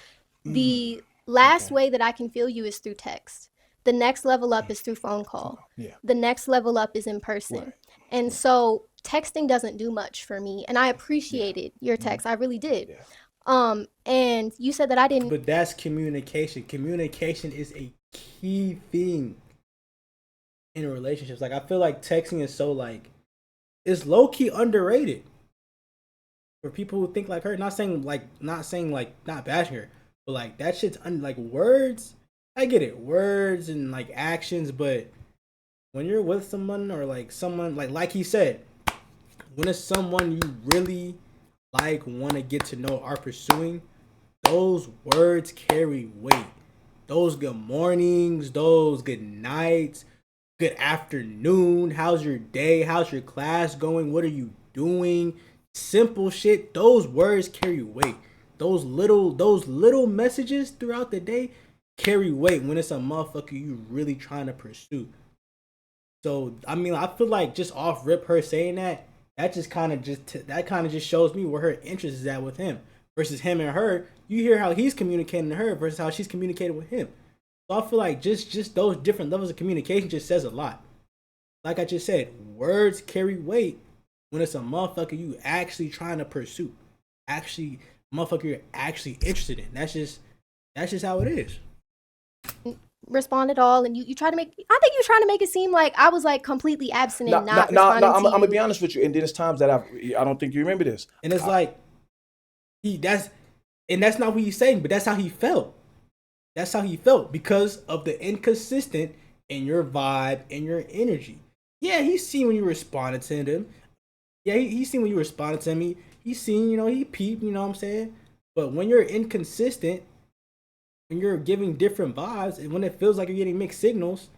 The last way that I can feel you is through text. The next level up is through phone call. Yeah. The next level up is in person. Right. And so texting doesn't do much for me. And I appreciated your text. I really did. Yeah. And you said that I didn't. But that's communication. Communication is a key thing in relationships. Like, I feel like texting is so, like, it's low key underrated for people who think like her. Not saying not bashing her, but like that shit's like words. I get it, words and like actions, but when you're with someone or like someone like he said, when it's someone you really like, want to get to know, are pursuing, those words carry weight. Those good mornings, those good nights, good afternoon, how's your day, how's your class going, what are you doing, simple shit, those words carry weight. Those little messages throughout the day carry weight when it's a motherfucker you really trying to pursue. So I mean, I feel like just off rip, her saying that just kind of just shows me where her interest is at with him versus him and her. You hear how he's communicating to her versus how she's communicating with him. So I feel like just those different levels of communication just says a lot. Like I just said, words carry weight when it's a motherfucker you actually trying to pursue, motherfucker you're actually interested in. That's just how it is. Respond at all, and you try to make. I think you're trying to make it seem like I was like completely absent and not responding. I'm gonna be honest with you. And there's times that I don't think you remember this. And it's like that's not what he's saying, but that's how he felt. That's how he felt because of the inconsistent in your vibe and your energy. Yeah, he's seen when you responded to him. Yeah, he's seen when you responded to me. He's seen, he peeped, you know what I'm saying? But when you're inconsistent, when you're giving different vibes, and when it feels like you're getting mixed signals,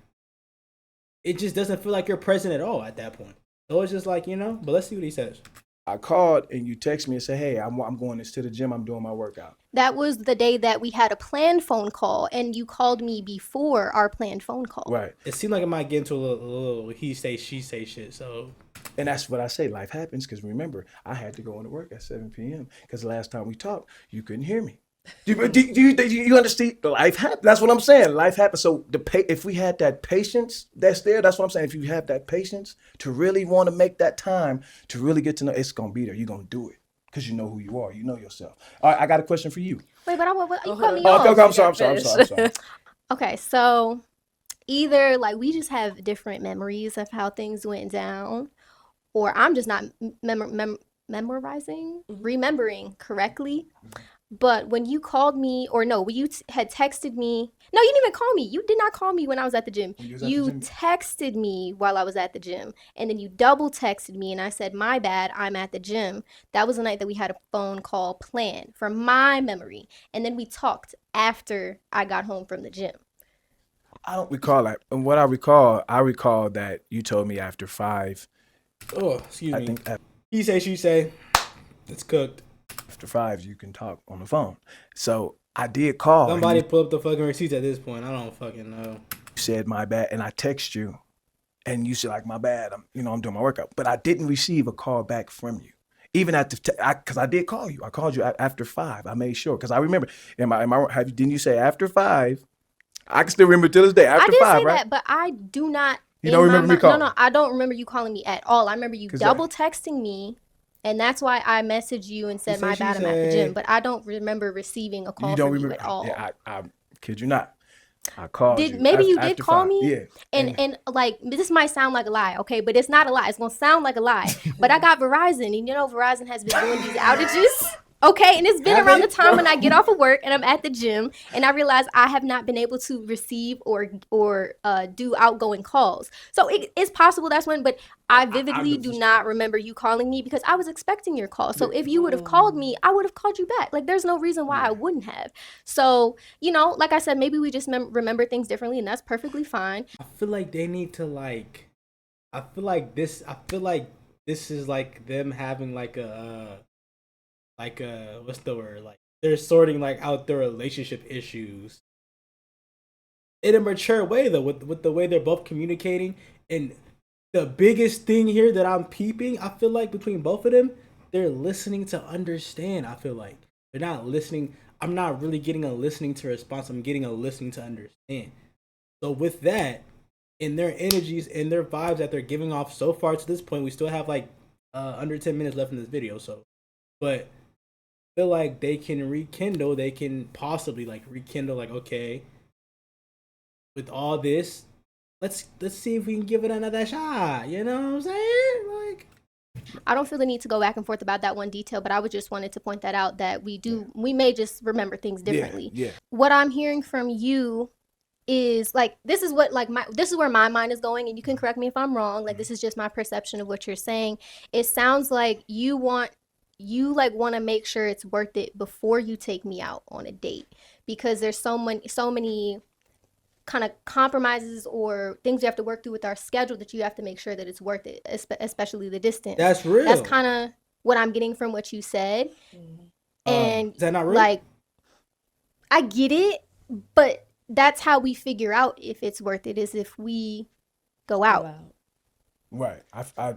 it just doesn't feel like you're present at all at that point. So it's just like, but let's see what he says. I called and you text me and say, hey, I'm going to the gym. I'm doing my workout. That was the day that we had a planned phone call, and you called me before our planned phone call. Right. It seemed like it might get into a little he say, she say shit. So. And that's what I say. Life happens because remember, I had to go into work at 7 p.m. because the last time we talked, you couldn't hear me. Do you understand? Life happens. That's what I'm saying. Life happens. So if we had that patience that's there, that's what I'm saying. If you have that patience to really want to make that time to really get to know, it's going to be there. You're going to do it because you know who you are. You know yourself. All right, I got a question for you. Wait, but you cut me off. Okay, I'm sorry. Okay, so either like we just have different memories of how things went down, or I'm just not remembering correctly. But when you called me, or no, when you had texted me, no, you didn't even call me. You did not call me when I was at the gym. You texted me while I was at the gym, and then you double texted me, and I said, my bad, I'm at the gym. That was the night that we had a phone call planned, from my memory. And then we talked after I got home from the gym. I don't recall that. And what I recall that you told me after 5. Oh, excuse me. He say, she say, it's cooked. After 5, you can talk on the phone. So I did call. Somebody pull up the fucking receipts at this point. I don't fucking know. You said my bad, and I text you, and you said like my bad. I'm doing my workout, but I didn't receive a call back from you. Even at because I did call you. I called you after 5. I made sure because I remember. Didn't you say after 5? I can still remember till this day. After 5, right? That, but I do not You don't remember me calling? No, I don't remember you calling me at all. I remember you double texting me, and that's why I messaged you and said, my bad, I'm at the gym. But I don't remember receiving a call from you at all. Yeah, I kid you not. I called you. Maybe you did call me? Yeah. And like, this might sound like a lie, okay? But it's not a lie. It's going to sound like a lie. But I got Verizon, and you know Verizon has been doing these outages. Okay, and it's been around the time when I get off of work and I'm at the gym, and I realize I have not been able to receive or do outgoing calls. So it's possible that's when, but I vividly do not remember you calling me because I was expecting your call. So if you would have called me, I would have called you back. Like, there's no reason why I wouldn't have. So, you know, like I said, maybe we just remember things differently, and that's perfectly fine. I feel like they need to I feel like this is like them having like a what's the word, like they're sorting like out their relationship issues in a mature way though, with the way they're both communicating. And the biggest thing here that I'm peeping, I feel like, between both of them, they're listening to understand. I feel like they're not listening. I'm not really getting a listening to response. I'm getting a listening to understand. So with that, in their energies and their vibes that they're giving off so far to this point, we still have like under 10 minutes left in this video. So, but feel like they can possibly like rekindle, like, okay, with all this, let's see if we can give it another shot. You know what I'm saying? Like, I don't feel the need to go back and forth about that one detail, but I would just wanted to point that out, that we may just remember things differently. Yeah. What I'm hearing from you is like, this is where my mind is going, and you can correct me if I'm wrong. Like, this is just my perception of what you're saying. It sounds like you want to make sure it's worth it before you take me out on a date, because there's so many kind of compromises or things you have to work through with our schedule that you have to make sure that it's worth it, especially the distance. That's real. That's kind of what I'm getting from what you said. And is that not real? Like, I get it, but that's how we figure out if it's worth it, is if we go out. Right. I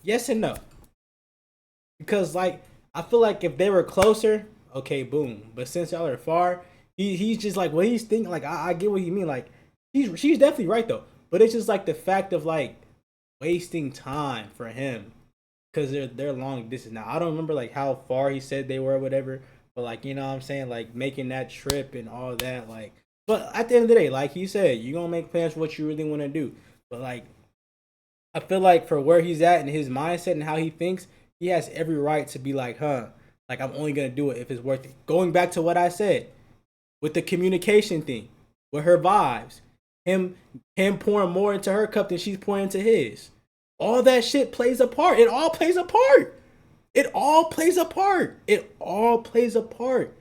yes and no. Because, like, I feel like if they were closer, okay, boom. But since y'all are far, he's just like, what he's thinking. Like, I get what you mean. Like, she's definitely right though. But it's just like the fact of like wasting time for him, because they're long distance. Now I don't remember like how far he said they were or whatever. But like, you know what I'm saying, like making that trip and all that. Like, but at the end of the day, like he said, you're gonna make plans for what you really want to do. But like, I feel like for where he's at and his mindset and how he thinks, he has every right to be like, like, I'm only going to do it if it's worth it. Going back to what I said with the communication thing, with her vibes, him pouring more into her cup than she's pouring into his. All that shit plays a part. It all plays a part. It all plays a part. It all plays a part.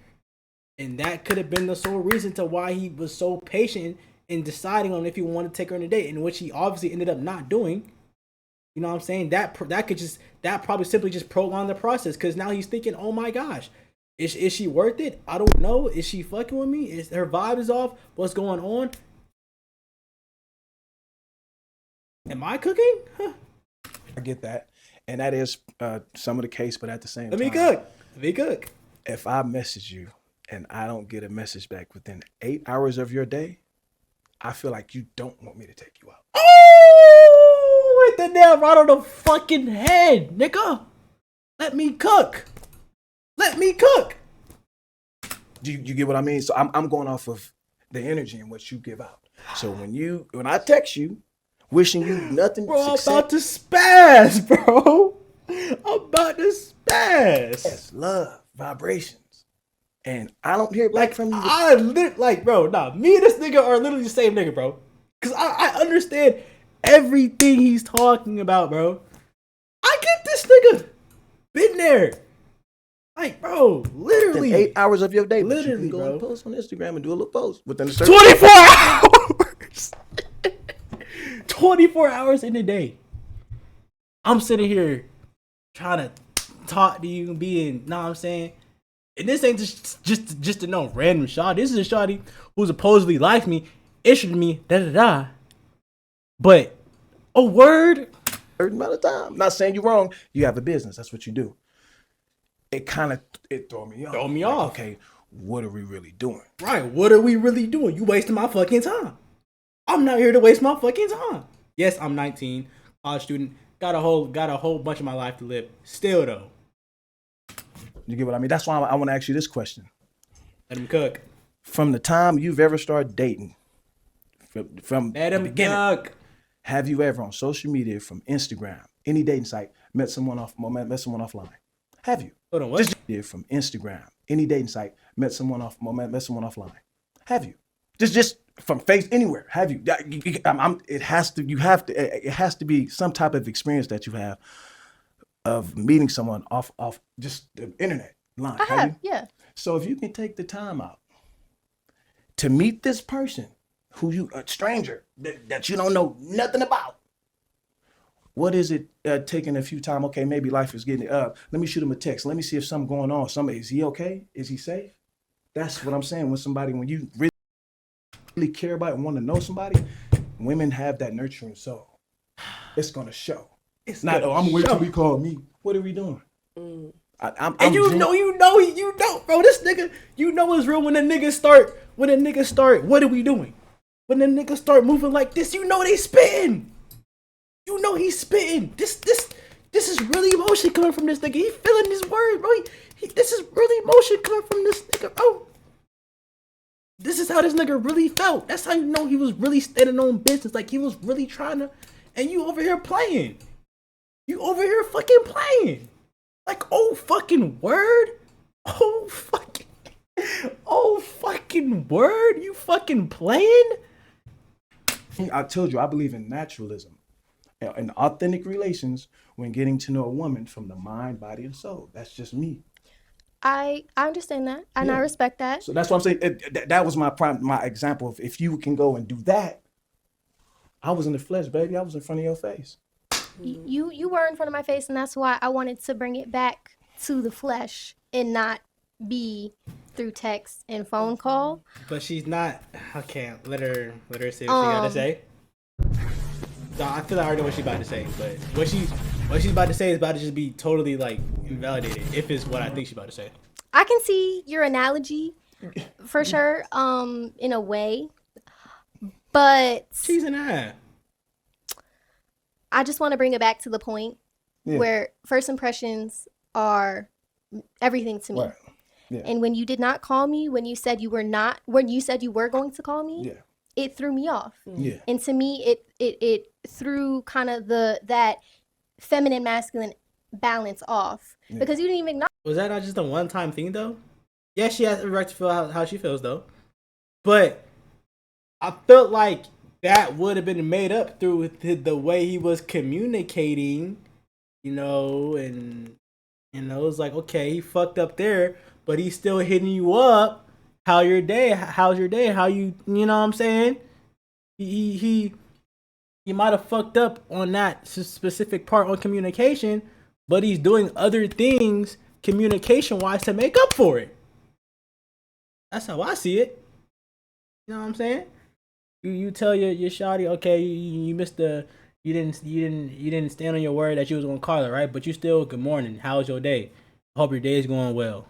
And that could have been the sole reason to why he was so patient in deciding on if he wanted to take her on a date, in which he obviously ended up not doing. You know what I'm saying? That probably simply just prolonged the process, because now he's thinking, oh my gosh, is she worth it? I don't know. Is she fucking with me? Is her vibe is off? What's going on? Am I cooking? Huh. I get that, and that is some of the case. But at the same time, Let me cook. If I message you and I don't get a message back within 8 hours of your day, I feel like you don't want me to take you out. Oh, hit the nail right on the fucking head, nigga. Let me cook. Do you get what I mean? So I'm going off of the energy and what you give out. So when I text you, wishing you nothing, bro, I'm about to spaz, bro. I'm about to spaz. Yes, love, vibrations. And I don't hear back from you. Me and this nigga are literally the same nigga, bro. Cause I understand everything he's talking about, bro. I get this nigga. Been there. Like, bro, literally. Within 8 hours of your day. Literally, you can go and post on Instagram and do a little post within 24 hours. 24 hours in a day. I'm sitting here trying to talk to you and being, know what I'm saying? And this ain't just a no random shot. This is a shawty who supposedly likes me, issued me, da-da-da. But a word? Certain amount of time. I'm not saying you're wrong. You have a business. That's what you do. It throw me off. Okay, what are we really doing? Right, what are we really doing? You wasting my fucking time. I'm not here to waste my fucking time. Yes, I'm 19, college student, got a whole bunch of my life to live. Still though. You get what I mean? That's why I want to ask you this question. Let him cook. From the time you've ever started dating, from Let the him beginning, cook. have you ever on social media, from Instagram, any dating site, met someone offline? Have you? Hold on, what? Just from Instagram, any dating site, met someone offline? Have you? Just from face anywhere? Have you? It has to be some type of experience that you have of meeting someone off just the internet line. I have, you? yeah. So if you can take the time out to meet this person who a stranger that you don't know nothing about, what is it taking a few time? Okay, maybe life is getting up. Let me shoot him a text. Let me see if something going on. Is he okay? Is he safe? That's what I'm saying. When you really care about and want to know somebody, women have that nurturing soul. It's gonna show. It's not. Oh, I'm waiting till he called me. What are we doing? And you know, bro. This nigga, you know it's real when the niggas start. What are we doing? When the niggas start moving like this, you know they spitting. You know he's spitting. This is really emotion coming from this nigga. He feeling his words, bro. This is really emotion coming from this nigga, bro. This is how this nigga really felt. That's how you know he was really standing on business. Like he was really trying to, and you over here playing. You over here fucking playing. Like, oh fucking word. Oh fucking word. You fucking playing? I told you, I believe in naturalism and authentic relations when getting to know a woman from the mind, body, and soul. That's just me. I understand that, and I respect that. So that's what I'm saying. That was my example of if you can go and do that. I was in the flesh, baby. I was in front of your face. You were in front of my face, and that's why I wanted to bring it back to the flesh and not be through text and phone call. But she's not. Okay, let her say what she gotta say. No, I feel like I already know what she's about to say, but what she's about to say is about to just be totally like invalidated if it's what I think she's about to say. I can see your analogy for sure, in a way, but she's an ass. I just want to bring it back to the point where first impressions are everything to me. Right. Yeah. And when you did not call me, when you said you were going to call me, it threw me off. Yeah. And to me, it threw kind of that feminine masculine balance off because you didn't even know. Was that not just a one-time thing though? Yeah, she has the right to feel how she feels though, but I felt like that would have been made up through the way he was communicating, and it's like, okay, he fucked up there, but he's still hitting you up. How's your day? How you know what I'm saying? He might have fucked up on that specific part on communication, but he's doing other things communication-wise to make up for it. That's how I see it. You know what I'm saying? You tell your shawty, okay, you missed you didn't stand on your word that you was gonna call her, right? But you still, good morning. How's your day? Hope your day is going well.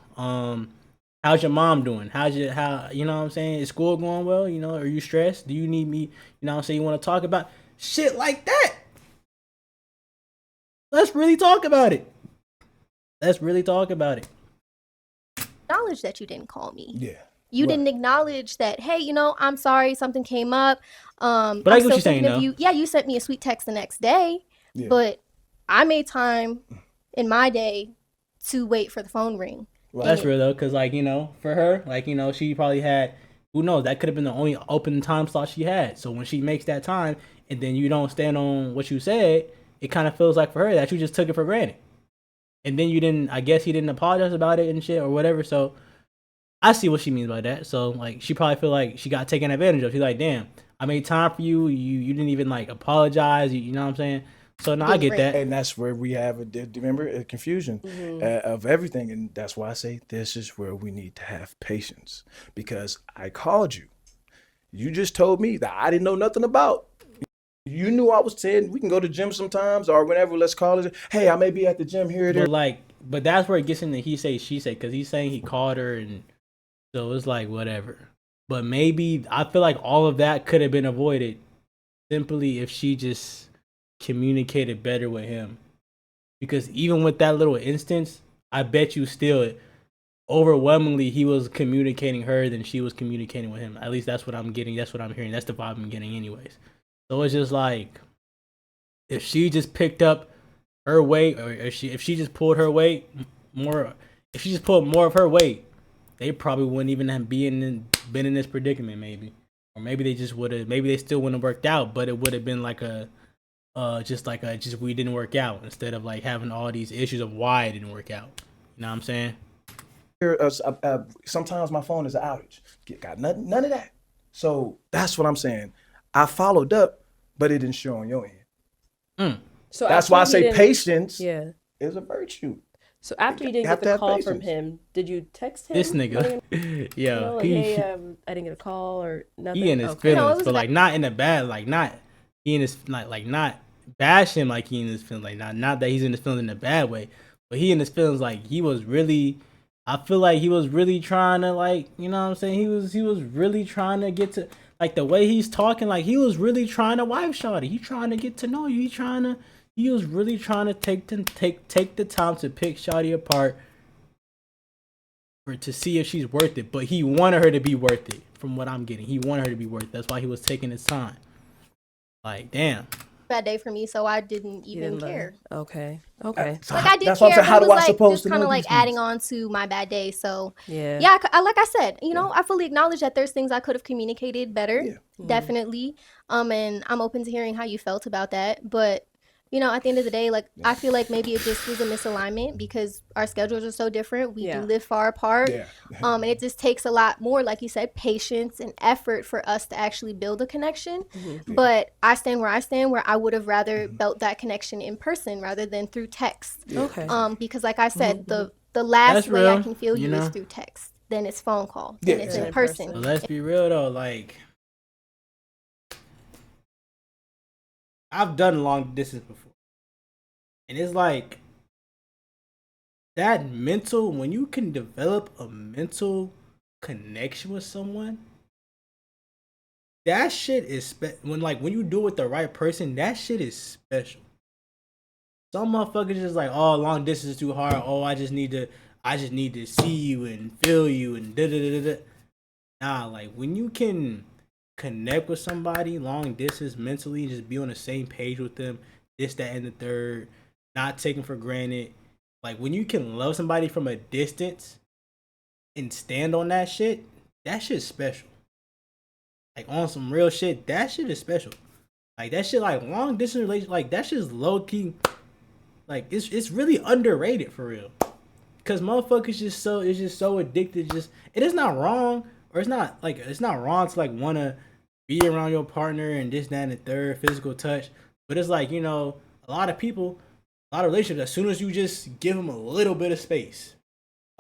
How's your mom doing? You know what I'm saying? Is school going well? Are you stressed? Do you need me? You know what I'm saying? You want to talk about shit like that? Let's really talk about it. Acknowledge that you didn't call me. Yeah. You didn't acknowledge that, hey, I'm sorry, something came up. But I get what you're saying, though. Yeah, you sent me a sweet text the next day, but I made time in my day to wait for the phone ring. Right. That's real, though, because, for her, she probably had, who knows, that could have been the only open time slot she had. So when she makes that time and then you don't stand on what you said, it kind of feels like for her that you just took it for granted. And then he didn't apologize about it and shit or whatever, so I see what she means by that. So, she probably feel like she got taken advantage of. She's like, damn, I made time for you. You didn't even, apologize. You know what I'm saying? So, no, I get that. And that's where we have a confusion of everything. And that's why I say this is where we need to have patience. Because I called you. You just told me that I didn't know nothing about. You knew I was saying we can go to the gym sometimes or whenever, let's call it. Hey, I may be at the gym here or there. But that's where it gets into he say, she say. Because he's saying he called her and... So it's whatever. But maybe I feel like all of that could have been avoided simply if she just communicated better with him. Because even with that little instance, I bet you still overwhelmingly he was communicating her than she was communicating with him. At least that's what I'm getting. That's what I'm hearing. That's the vibe I'm getting anyways. So it's just like, if she just picked up her weight, or if she just pulled her weight more, if she just pulled more of her weight, they probably wouldn't even have been in this predicament, maybe. Or maybe they just would have, maybe they still wouldn't have worked out, but it would have been like just we didn't work out, instead of like having all these issues of why it didn't work out. You know what I'm saying? Sometimes my phone is an outage. Got none of that. So that's what I'm saying. I followed up, but it didn't show on your end. So that's why I say patience is a virtue. So after you didn't get the call from him, did you text him? This nigga, hey, I didn't get a call or nothing. He in his feelings, but like not in a bad, like not he in his like not bash him like he in his feelings, like not that he's in his feelings in a bad way, but he in his feelings like he was really. I feel like he was really trying to, like, you know what I'm saying? He was really trying to get to, like, the way he's talking, like he was really trying to wife shawty. He trying to get to know you. He was really trying to take the time to pick shawty apart to see if she's worth it. But he wanted her to be worth it, from what I'm getting. He wanted her to be worth it. That's why he was taking his time. Like, damn. Bad day for me, so I didn't even care. Okay. Like I did care. How do I supposed to kind of like adding on to my bad day. So yeah. Like I said, you know, I fully acknowledge that there's things I could have communicated better, definitely. And I'm open to hearing how you felt about that. But you know, at the end of the day, like I feel like maybe it just was a misalignment because our schedules are so different. We do live far apart. And it just takes a lot more, like you said, patience and effort for us to actually build a connection. But I stand where I would have rather built that connection in person rather than through text. Because like I said, the last way I can feel you is through text. Then it's phone call. Then it's in person. But let's be real though, like I've done long distance before. And it's like that mental, when you can develop a mental connection with someone, that shit is when you do it with the right person, that shit is special. Some motherfuckers just like, oh, long distance is too hard. Oh, I just need to see you and feel you and da da da da. Nah, like when you can connect with somebody long distance mentally, just be on the same page with them, this, that, and the third, not taken for granted. Like when you can love somebody from a distance and stand on that shit's special. Like on some real shit, that shit is special. Like that shit, like long distance relationship, like that shit's low key. Like it's really underrated for real. Cause motherfuckers just so addicted. It is not wrong, or it's not wrong to like wanna be around your partner and this, that, and the third, physical touch. But it's like, you know, a lot of relationships, as soon as you just give them a little bit of space,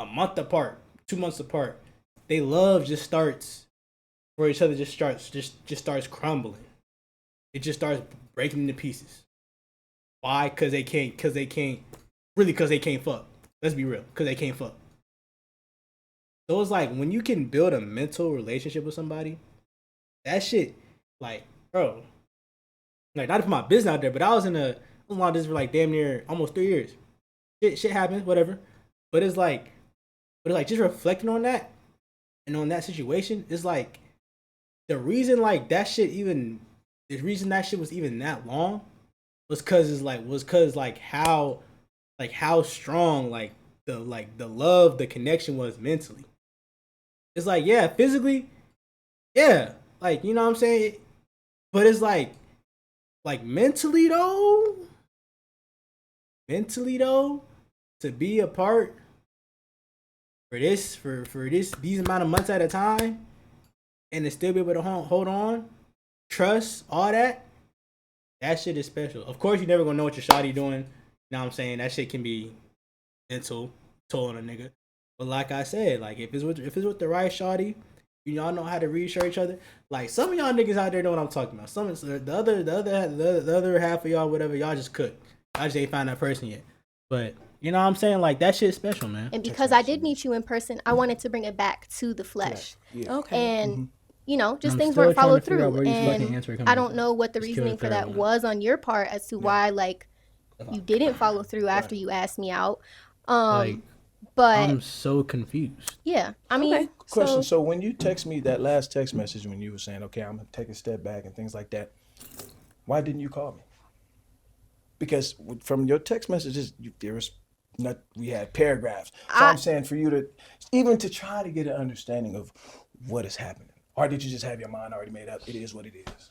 a month apart, 2 months apart, they love just starts for each other, just starts crumbling. It just starts breaking into pieces. Why? Because they can't fuck. Let's be real, because they can't fuck. So it's like when you can build a mental relationship with somebody, that shit, like, bro, like not to put my business out there, but I was in a long distance for like damn near almost 3 years. Shit happens, whatever. But it's like just reflecting on that and on that situation, it's like the reason that shit was even that long was cause how strong the love, the connection was mentally. It's like, yeah, physically, yeah, like, you know what I'm saying? But it's like mentally though, to be apart for these amount of months at a time and to still be able to hold on, trust, all that shit is special. Of course, you never gonna know what your shawty doing. You know what I'm saying? That shit can be mental toll on a nigga. But like I said, like if it's with the right shawty, y'all know how to reassure each other. Like some of y'all niggas out there know what I'm talking about. Some the other half of y'all, whatever, y'all just cook. I just ain't found that person yet. But you know what I'm saying? Like that shit's special, man. And because I did meet you in person, I wanted to bring it back to the flesh. Okay. And you know, just I'm things still weren't trying to followed figure out through. where these fucking And answers are coming I don't from. know what the Just kill the reasoning for third that one. was on your part as to why, like, you didn't follow through after you asked me out. Like, But I'm so confused. yeah, I mean, Okay. Question. So when you text me that last text message when you were saying, okay, I'm gonna take a step back and things like that, why didn't you call me? Because from your text messages, there was not, we had paragraphs. So I'm saying for you to even to try to get an understanding of what is happening, or did you just have your mind already made up? It is what it is.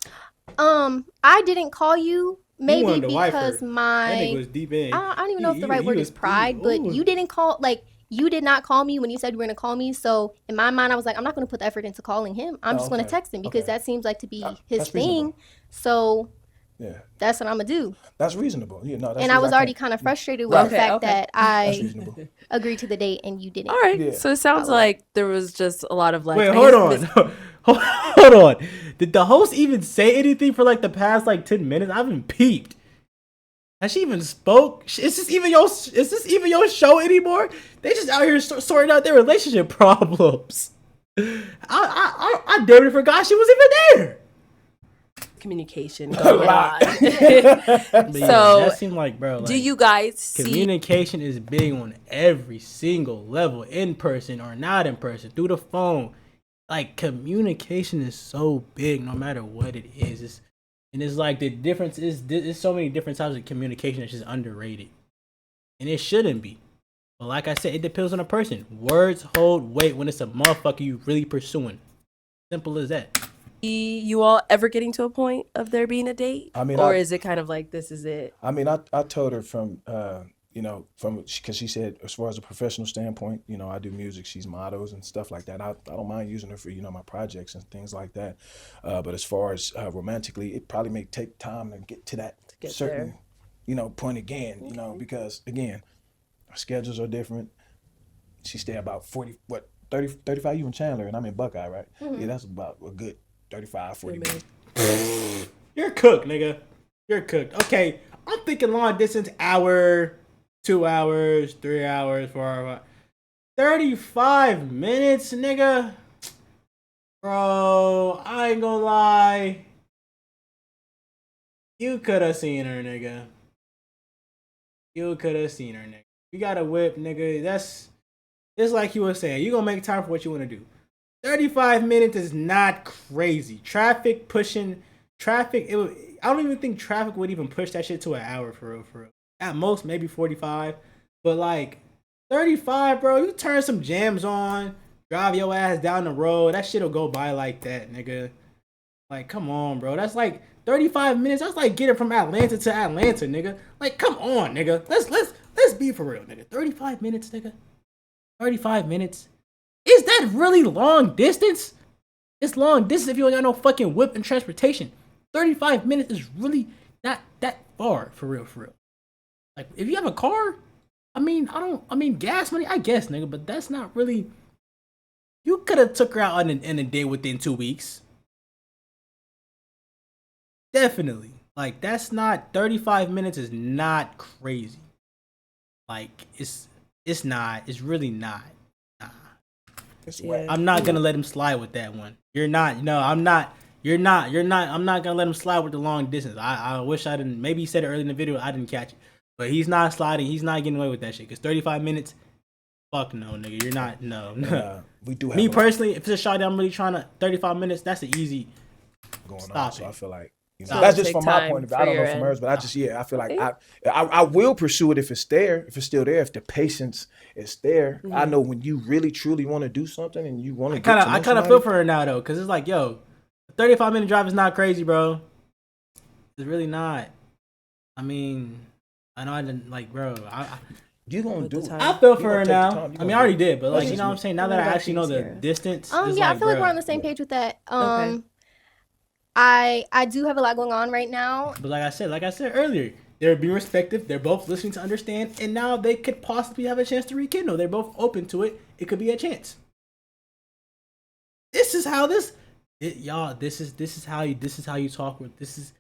I didn't call you maybe wanted to wife because her. my That nigga was deep in. I don't even know if the right word is pride, but ooh. you didn't call, like, you did not call me when you said you were gonna call me. So in my mind, I was like, I'm not gonna put the effort into calling him. I'm just gonna text him because that seems like to be his thing. So yeah, that's what I'm gonna do. That's reasonable. Yeah, no, that's And I was already kind of frustrated with the fact that I agreed to the date and you didn't. All right. So it sounds like there was just a lot of like. Wait, hold on. Hold on. Did the host even say anything for like the past like 10 minutes? I haven't peeped. Has she even spoke? Is this even your show anymore? They just out here sorting out their relationship problems. I damn near forgot she was even there. Communication going on. So that seemed like, bro. Like, do you guys see communication is big on every single level, in person or not in person, through the phone. Like, communication is so big, no matter what it is. It's like the difference is there's so many different types of communication that's just underrated, and it shouldn't be. But like I said, it depends on the person. Words hold weight when it's a motherfucker you really pursuing. Simple as that. You all ever getting to a point of there being a date? I mean, or is it kind of like this is it? I mean, I told her from because she said as far as a professional standpoint, you know, I do music, she's models and stuff like that. I don't mind using her for, you know, my projects and things like that. But as far as romantically, it probably may take time to get to that certain there. You know, point again, you know, because again, our schedules are different. She stay about 30, 35, you in Chandler and I'm in Buckeye, right? Mm-hmm. Yeah, that's about a good 35, 40 minutes. You're cooked, nigga. You're cooked. Okay, I'm thinking long distance, hour, 2 hours, 3 hours, 4 hours. 35 minutes, nigga. Bro, I ain't gonna lie. You could have seen her, nigga. You could have seen her, nigga. You got a whip, nigga. It's like you were saying. You gonna make time for what you want to do. 35 minutes is not crazy. Traffic. I don't even think traffic would even push that shit to an hour for real. At most, maybe 45. But like 35, bro, you turn some jams on, drive your ass down the road. That shit'll go by like that, nigga. Like, come on, bro. That's like 35 minutes. That's like getting from Atlanta to Atlanta, nigga. Like, come on, nigga. Let's be for real, nigga. 35 minutes, nigga. 35 minutes. Is that really long distance? It's long distance if you ain't got no fucking whip and transportation. 35 minutes is really not that far, for real. Like, if you have a car, I mean, gas money, I guess, nigga, but that's not really. You could have took her out in a day within 2 weeks. Definitely. Like, that's not, 35 minutes is not crazy. Like, it's not. It's really not. Nah. I'm not gonna let him slide with that one. You're not. No, I'm not. You're not. I'm not gonna let him slide with the long distance. I wish I didn't. Maybe he said it early in the video. I didn't catch it. But he's not sliding. He's not getting away with that shit. Because 35 minutes, fuck no, nigga. You're not. No. We do have me personally, if it's a shot that I'm really trying to, 35 minutes, that's an easy going stop on. It. So I feel like, you know, that's just from my point of view. I don't know from hers, but I just, I feel like I will pursue it if it's there, if it's still there, if the patience is there. Mm-hmm. I know when you really truly want to do something and you want to get to know I kind of feel for her now though, because it's like, yo, a 35-minute drive is not crazy, bro. It's really not. I mean, I know I didn't like, bro. You gonna do it. I feel for her now. I mean, I already did, but like, you know what I'm saying? Now that I actually know the distance. Yeah, like, I feel like we're on the same page with that. Okay. I do have a lot going on right now. But like I said earlier, they're being respective. They're both listening to understand, and now they could possibly have a chance to rekindle. They're both open to it. It could be a chance. This is how this, y'all. This is how you talk with. This is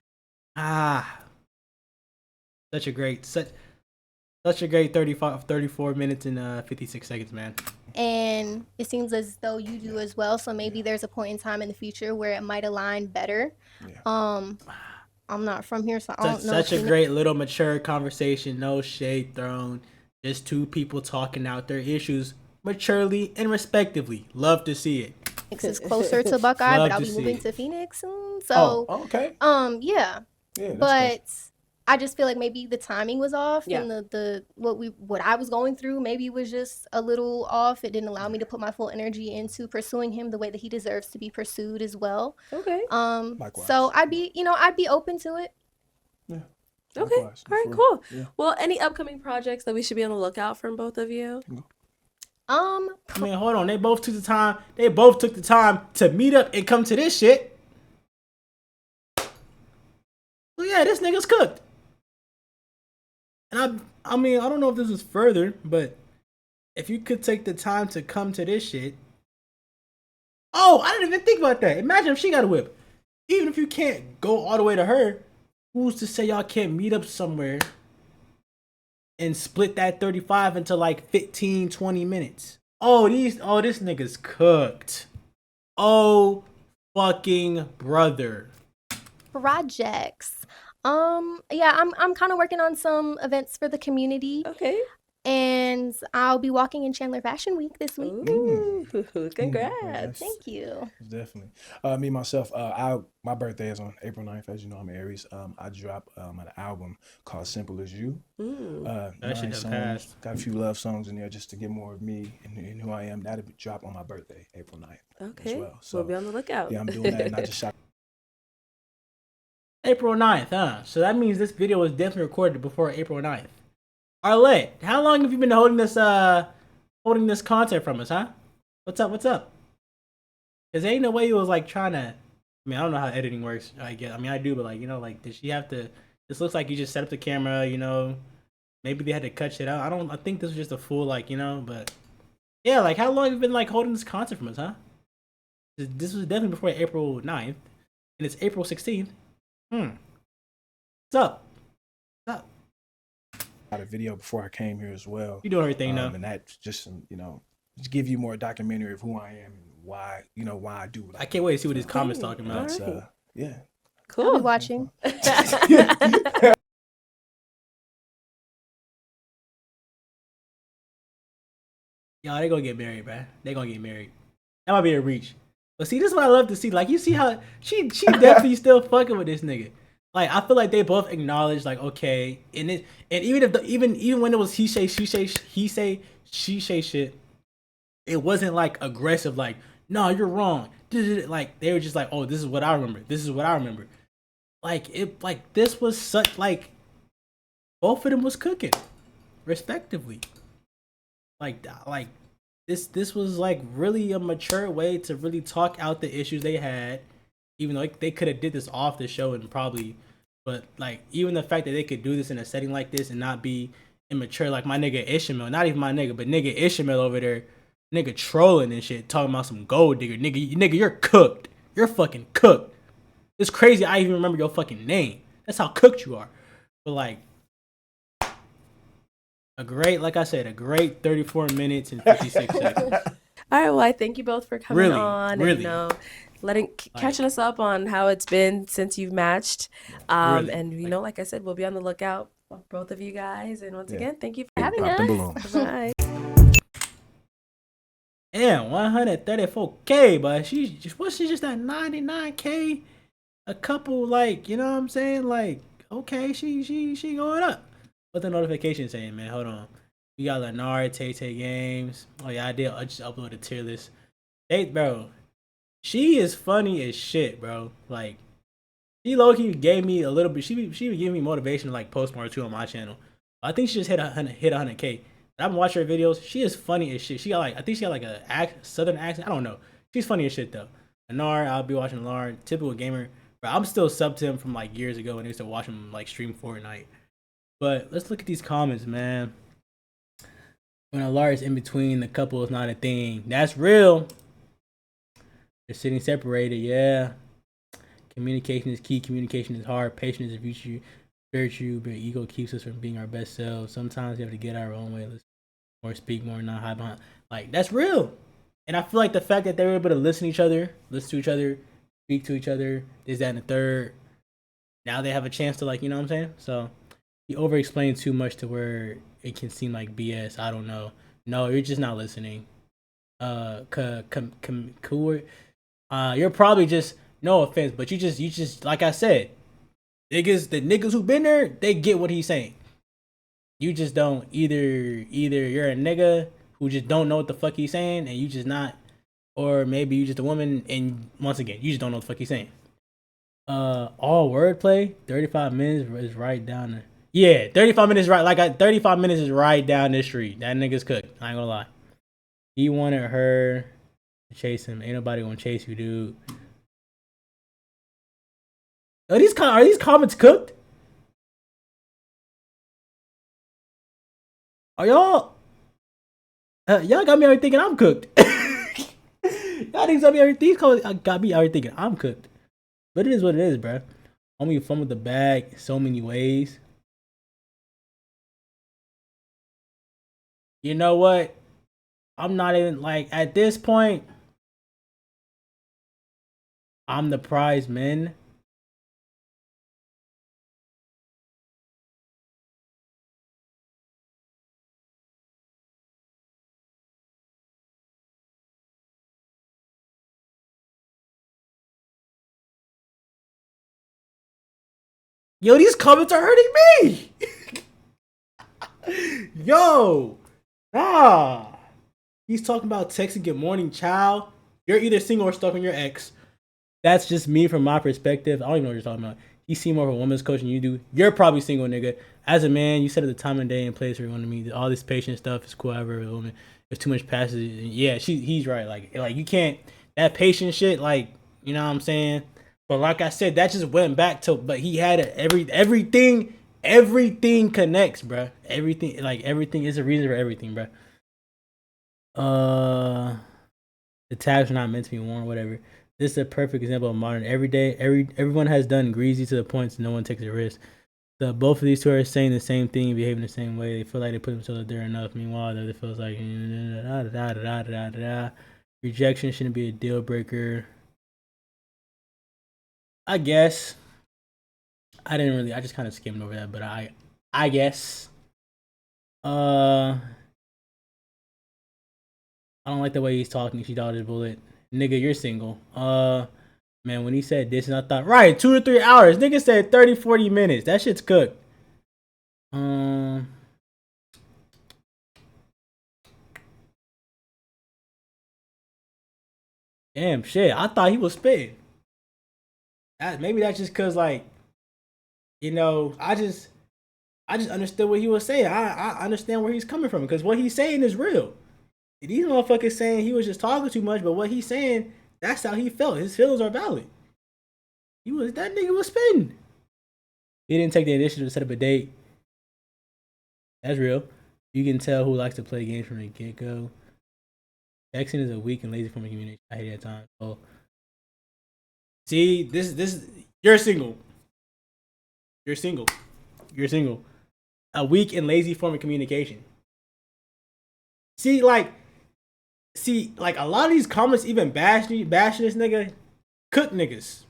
such a great 34 minutes and 56 seconds, man. and it seems as though you do as well. So maybe there's a point in time in the future where it might align better. I'm not from here, so I don't know. Such a great little mature conversation. No shade thrown. Just two people talking out their issues maturely and respectively. Love to see it. It's closer to Buckeye, but I'll be moving to Phoenix soon. So, okay. Yeah, but I just feel like maybe the timing was off, and the what I was going through maybe was just a little off. It didn't allow me to put my full energy into pursuing him the way that he deserves to be pursued as well. Okay. Likewise. So I'd be open to it. Yeah. Okay. Likewise. All right. Cool. Yeah. Well, any upcoming projects that we should be on the lookout from both of you? I mean, hold on. They both took the time. They both took the time to meet up and come to this shit. Well, yeah, this nigga's cooked. And I mean, I don't know if this is further, but if you could take the time to come to this shit. Oh, I didn't even think about that. Imagine if she got a whip. Even if you can't go all the way to her, who's to say y'all can't meet up somewhere and split that 35 into like 15, 20 minutes? Oh, this nigga's cooked. Oh, fucking brother. Projects. Yeah, I'm kind of working on some events for the community. Okay. And I'll be walking in Chandler Fashion Week this week. Ooh, congrats. Nice. Thank you. Definitely. Me, myself, my birthday is on April 9th. As you know, I'm Aries. I drop an album called Simple As You. That shit done passed. Got a few love songs in there just to get more of me and who I am. That'll drop on my birthday, April 9th. Okay. As well. So we'll be on the lookout. Yeah, I'm doing that, and I just shot. April 9th, huh? So that means this video was definitely recorded before April 9th. Arlette, how long have you been holding this content from us, huh? What's up? Cause there ain't no way you was like trying to. I mean, I don't know how editing works. I guess. I mean, I do, but like, you know, like, did she have to? This looks like you just set up the camera. You know, maybe they had to cut shit out. I think this was just a full, like, you know, but yeah, like, how long have you been like holding this content from us, huh? This was definitely before April 9th, and it's April 16th. What's up? A video before I came here as well. You doing everything now, and that's just just give you more documentary of who I am and why I do what I can't wait to see what these comments talking about. Right. Yeah, cool. I'll be watching. Y'all, they gonna get married, man. They gonna get married. That might be a reach. But see, this is what I love to see. Like, you see how she definitely still fucking with this nigga. Like, I feel like they both acknowledge, like, okay, and even when it was he say she say shit, it wasn't like aggressive, like, no, you're wrong. Like, they were just like, oh, this is what I remember. This is what I remember. Like, this was such, like, both of them was cooking, respectively. Like this was like really a mature way to really talk out the issues they had, even though they could have did this off the show and probably, but like, even the fact that they could do this in a setting like this and not be immature, like my nigga Ishmael, not even my nigga, but nigga Ishmael over there, nigga trolling and shit, talking about some gold digger, nigga, you're cooked, you're fucking cooked. It's crazy I even remember your fucking name. That's how cooked you are. But like, like I said, a great 34 minutes and 56 seconds. All right, well, I thank you both for coming on really. And catching us up on how it's been since you've matched. And like I said, we'll be on the lookout for both of you guys. And once again, thank you for having us. Bye. Damn, 134K, but she just at 99K? A couple, like, you know what I'm saying? Like, okay, she going up. What the notification saying, man? Hold on. We got Lenard, Tay Games. Oh yeah, I just uploaded a tier list. Hey, bro, she is funny as shit, bro. Like, she low-key gave me a little bit. She would give me motivation to like post more too on my channel. I think she just hit 100K. I've been watching her videos. She is funny as shit. She got like, I think she got like a southern accent. I don't know. She's funny as shit though. Lenard, I'll be watching Lenard. Typical gamer. But I'm still sub to him from like years ago when I used to watch him like stream Fortnite. But let's look at these comments, man. When a large in between, the couple is not a thing. That's real. They're sitting separated, yeah. Communication is key. Communication is hard. Patience is virtue, but ego keeps us from being our best selves. Sometimes we have to get our own way. Let's more speak more, not hide behind. Like that's real. And I feel like the fact that they were able to listen to each other, speak to each other, this, that, and the third. Now they have a chance to, like, you know what I'm saying? So he over explained too much to where it can seem like BS. I don't know. No, you're just not listening. You're probably just, no offense, but you just like I said, the niggas who been there, they get what he's saying. You just don't. Either you're a nigga who just don't know what the fuck he's saying, and you just not, or maybe you just a woman, and once again, you just don't know what the fuck he's saying. All wordplay. 35 minutes is right down the. Yeah, 35 minutes right. 35 minutes is right down the street. That nigga's cooked. I ain't gonna lie. He wanted her to chase him. Ain't nobody gonna chase you, dude. Are these comments cooked? Are y'all? Y'all got me already thinking I'm cooked. Y'all niggas got me already thinking I'm cooked. But it is what it is, bro. Homie fun with the bag so many ways. You know what? I'm not even like at this point. I'm the prize man. Yo, these comments are hurting me. Yo, nah. He's talking about texting good morning, child. You're either single or stuck on your ex. That's just me from my perspective. I don't even know what you're talking about. He see more of a woman's coach than you do. You're probably single, nigga. As a man, you said at the time and day and place where you want to meet. All this patient stuff is cool. However, a woman, there's too much passes. Yeah, he's right. Like you can't, that patient shit. Like, you know what I'm saying? But like I said, that just went back to. But he had everything connects, bro. Everything is a reason for everything, bro. The tabs are not meant to be worn, whatever. This is a perfect example of modern everyday. Everyone has done greasy to the point so no one takes a risk. So both of these two are saying the same thing and behaving the same way. They feel like they put themselves out there enough. Meanwhile, the other feels like rejection shouldn't be a deal breaker. I guess. I just kind of skimmed over that, but I guess. I don't like the way he's talking. She dodged his bullet. Nigga, you're single. Man, when he said this, and I thought, right, 2 to 3 hours. Nigga said 30, 40 minutes. That shit's cooked. Damn, shit. I thought he was spitting. Maybe that's just cause, like, you know, I just understood what he was saying. I understand where he's coming from because what he's saying is real. These motherfuckers saying he was just talking too much, but what he's saying, that's how he felt. His feelings are valid. That nigga was spitting. He didn't take the initiative to set up a date. That's real. You can tell who likes to play games from the get-go. Texting is a weak and lazy form of communication. I hate that time. Oh, see, this you're single. You're single. You're single. A weak and lazy form of communication. See, like a lot of these comments even bashing this nigga. Cook niggas.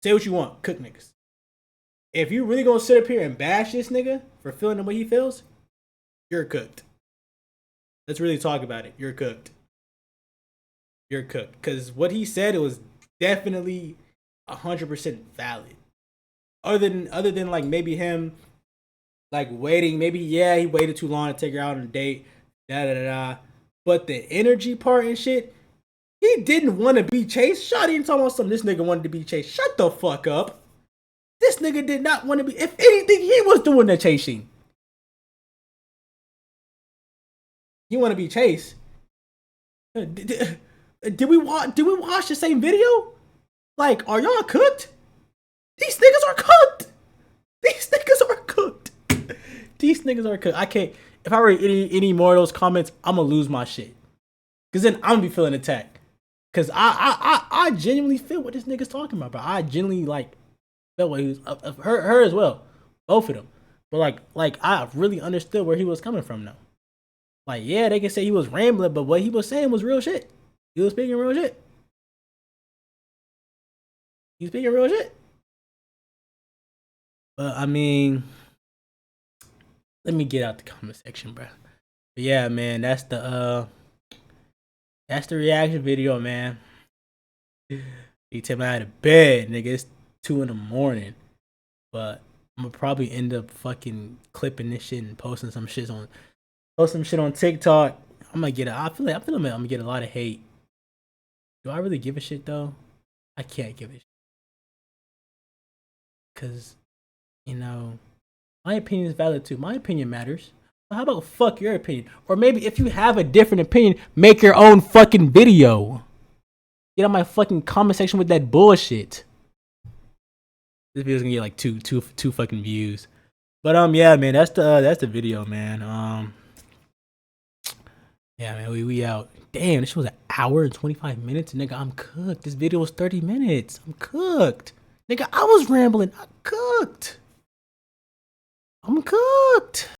Say what you want. Cook niggas. If you really gonna sit up here and bash this nigga for feeling the way he feels, you're cooked. Let's really talk about it. You're cooked. You're cooked. Because what he said, it was definitely 100% valid. Other than like maybe him like waiting, maybe he waited too long to take her out on a date, But the energy part and shit, he didn't want to be chased. Shawty ain't talking about something. This nigga wanted to be chased. Shut the fuck up. This nigga did not want to be. If anything, he was doing the chasing. You want to be chased? Did we watch the same video? Like, are y'all cooked? These niggas are cooked. These niggas are cooked. These niggas are cooked. I can't. If I read any more of those comments, I'm gonna lose my shit. Cause then I'm gonna be feeling attacked. Cause I genuinely feel what this nigga's talking about, bro. I genuinely like felt what he was. Her as well, both of them. But like I really understood where he was coming from though. Like, yeah, they can say he was rambling, but what he was saying was real shit. He was speaking real shit. He's speaking real shit. But I mean, let me get out the comment section, bro. But yeah, man, that's the reaction video, man. He took me out of bed, nigga. It's 2 a.m. But I'm gonna probably end up fucking clipping this shit and posting some shit on TikTok. I feel like I'm gonna get a lot of hate. Do I really give a shit though? I can't give a shit. Cause, you know, my opinion is valid too. My opinion matters. How about fuck your opinion? Or maybe if you have a different opinion, make your own fucking video. Get on my fucking comment section with that bullshit. This video's gonna get like two fucking views. But yeah, man, that's the video, man. Yeah, man, we out. Damn, this was an hour and 25 minutes, nigga. I'm cooked. This video was 30 minutes. I'm cooked. Nigga, I was rambling. I'm cooked.